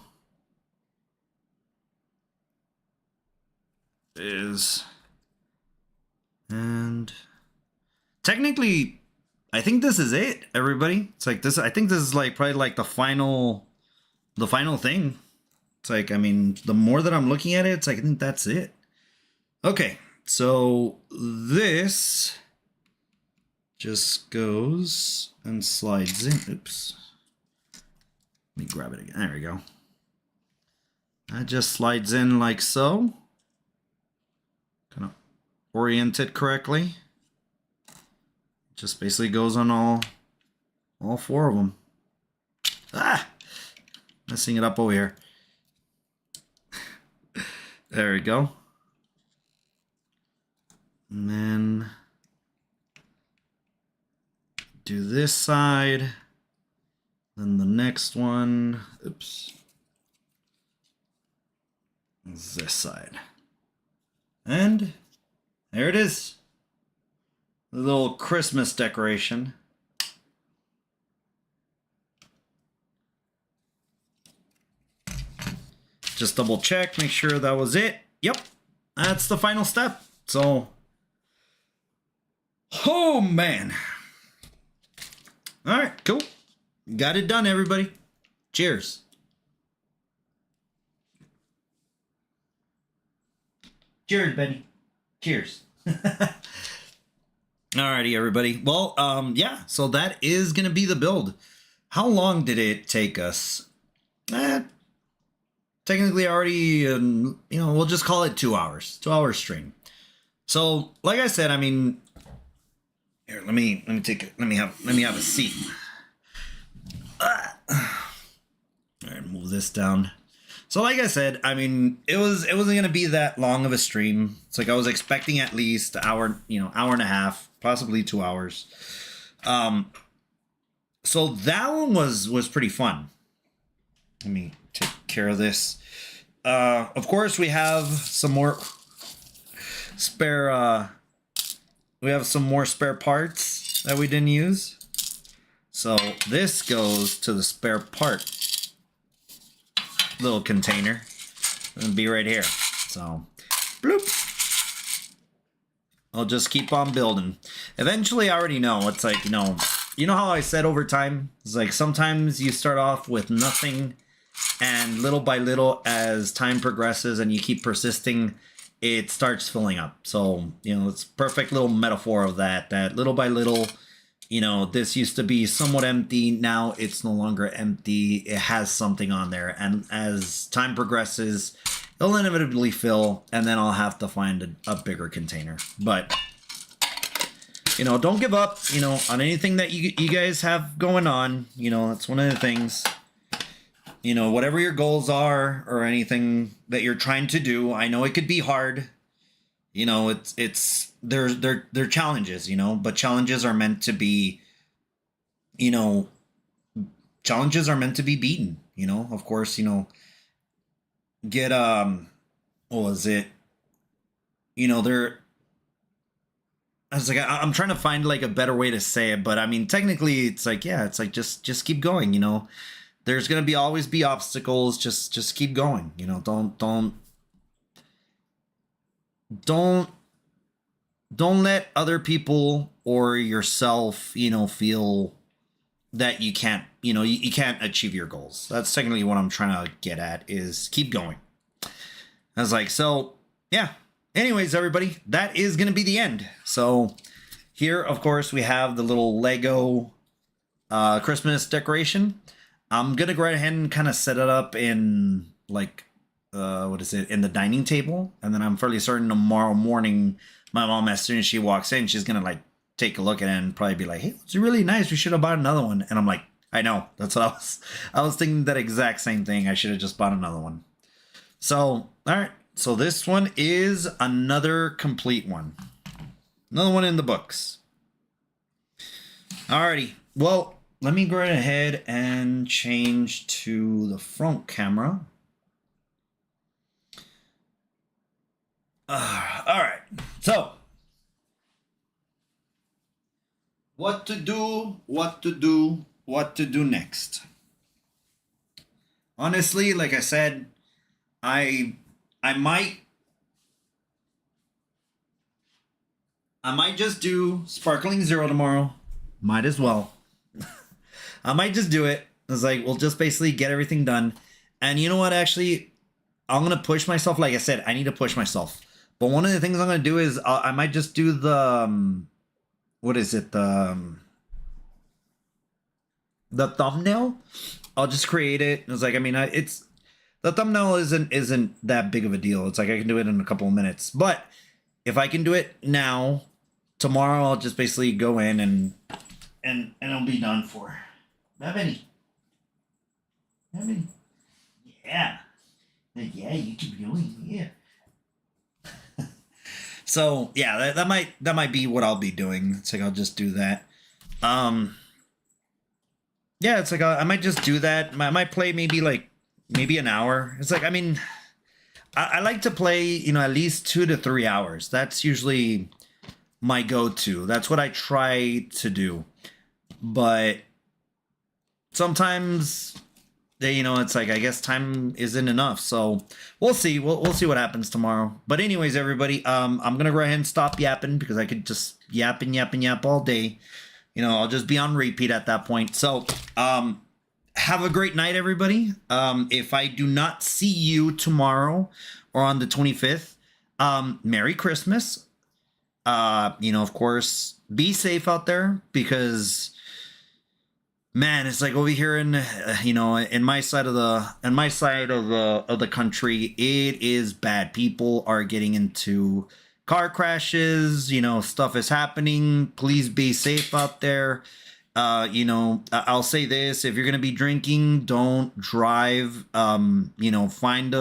And technically, I think this is it, everybody. It's like this. I think this is like probably like the final thing. It's like, I mean, the more that I'm looking at it, it's like, I think that's it. Okay, so this just goes and slides in. Oops. Let me grab it again. There we go. That just slides in like so. Kind of oriented correctly. Just basically goes on all 4 of them. Ah! Messing it up over here. There we go. And then do this side. Then the next one, oops, is this side. And there it is. The little Christmas decoration. Just double check, make sure that was it. Yep, that's the final step. So, oh man. All right, cool. Got it done, everybody. Cheers. Cheers, Benny. Cheers. Alrighty, everybody. Well, yeah, so that is going to be the build. How long did it take us? Technically already, we'll just call it 2 hours. 2 hour stream. So, like I said, I mean, here, let me take it. Let me have a seat. All right, move this down. So like I said, I mean, it wasn't going to be that long of a stream. It's like I was expecting at least an hour, hour and a half, possibly 2 hours. So that one was pretty fun. Let me take care of this. Of course, we have some more spare. We have some more spare parts that we didn't use. So this goes to the spare part little container. It'll be right here. So, bloop. I'll just keep on building. Eventually, I already know. It's like, you know how I said over time? It's like sometimes you start off with nothing, and little by little, as time progresses and you keep persisting, it starts filling up. So, it's a perfect little metaphor of that little by little, this used to be somewhat empty. Now it's no longer empty. It has something on there. And as time progresses, it'll inevitably fill, and then I'll have to find a bigger container. But, don't give up, on anything that you guys have going on. That's one of the things. Whatever your goals are or anything that you're trying to do, I know it could be hard. They're challenges, but challenges are meant to be, challenges are meant to be beaten, of course, get, what was it? They're, I was like, I'm trying to find like a better way to say it, but I mean, technically it's like, yeah, it's like, just keep going, there's going to always be obstacles. Just keep going, don't let other people or yourself, feel that you can't, you can't achieve your goals. That's technically what I'm trying to get at, is keep going. I was like, so yeah. Anyways, everybody, that is going to be the end. So here, of course, we have the little Lego Christmas decoration. I'm going to go ahead and kind of set it up in like, in the dining table. And then I'm fairly certain tomorrow morning, my mom, as soon as she walks in, she's going to like take a look at it and probably be like, hey, it's really nice. We should have bought another one. And I'm like, I know. That's what I was thinking, that exact same thing. I should have just bought another one. So, all right. So this one is another complete one. Another one in the books. Alrighty. Well, let me go ahead and change to the front camera. All right. So, what to do next? Honestly, like I said, I might just do Sparkling Zero tomorrow. Might as well. I might just do it. It's like, we'll just basically get everything done. And you know what? Actually, I'm going to push myself. Like I said, I need to push myself. But one of the things I'm going to do is I might just do the, what is it? The thumbnail. I'll just create it. It's like, I mean, the thumbnail isn't that big of a deal. It's like I can do it in a couple of minutes. But if I can do it now, tomorrow I'll just basically go in and it'll be done for. Benny. Yeah. Yeah, you keep going. Yeah. So yeah, that might be what I'll be doing. It's like I'll just do that. Um, yeah, it's like I might just do that. I might play maybe an hour. It's like, I mean, I like to play, at least 2 to 3 hours. That's usually my go-to. That's what I try to do. But sometimes it's like, I guess time isn't enough. So we'll see. We'll see what happens tomorrow. But anyways, everybody, I'm gonna go ahead and stop yapping because I could just yap and yap and yap all day. I'll just be on repeat at that point. So have a great night, everybody. If I do not see you tomorrow or on the 25th, Merry Christmas. Of course, be safe out there because, man, it's like over here in my side of the country, it is bad. People are getting into car crashes. Stuff is happening. Please be safe out there. I'll say this: if you're gonna be drinking, don't drive. Find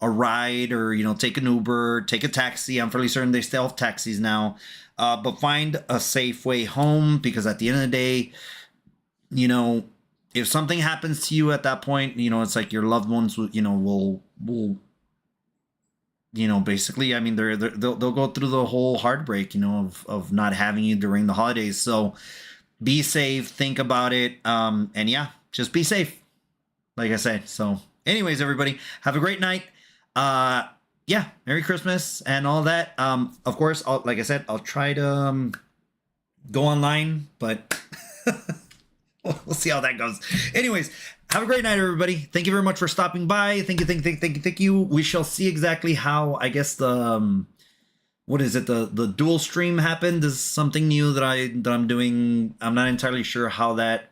a ride, or take an Uber, take a taxi. I'm fairly certain they still have taxis now. But find a safe way home, because at the end of the day, if something happens to you at that point, it's like your loved ones will basically, I mean, they'll go through the whole heartbreak, of not having you during the holidays. So be safe, think about it, and yeah, just be safe, like I said. So anyways, everybody, have a great night. Yeah, Merry Christmas and all that. Of course, like I said, I'll try to go online, but we'll see how that goes. Anyways, have a great night, everybody. Thank you very much for stopping by. Thank you. We shall see exactly how, I guess, the what is it? The dual stream happened. This is something new that I'm doing. I'm not entirely sure how that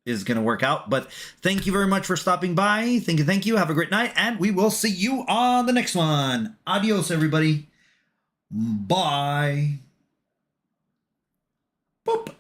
is going to work out, but thank you very much for stopping by. Thank you. Have a great night, and we will see you on the next one. Adios, everybody. Bye. Boop.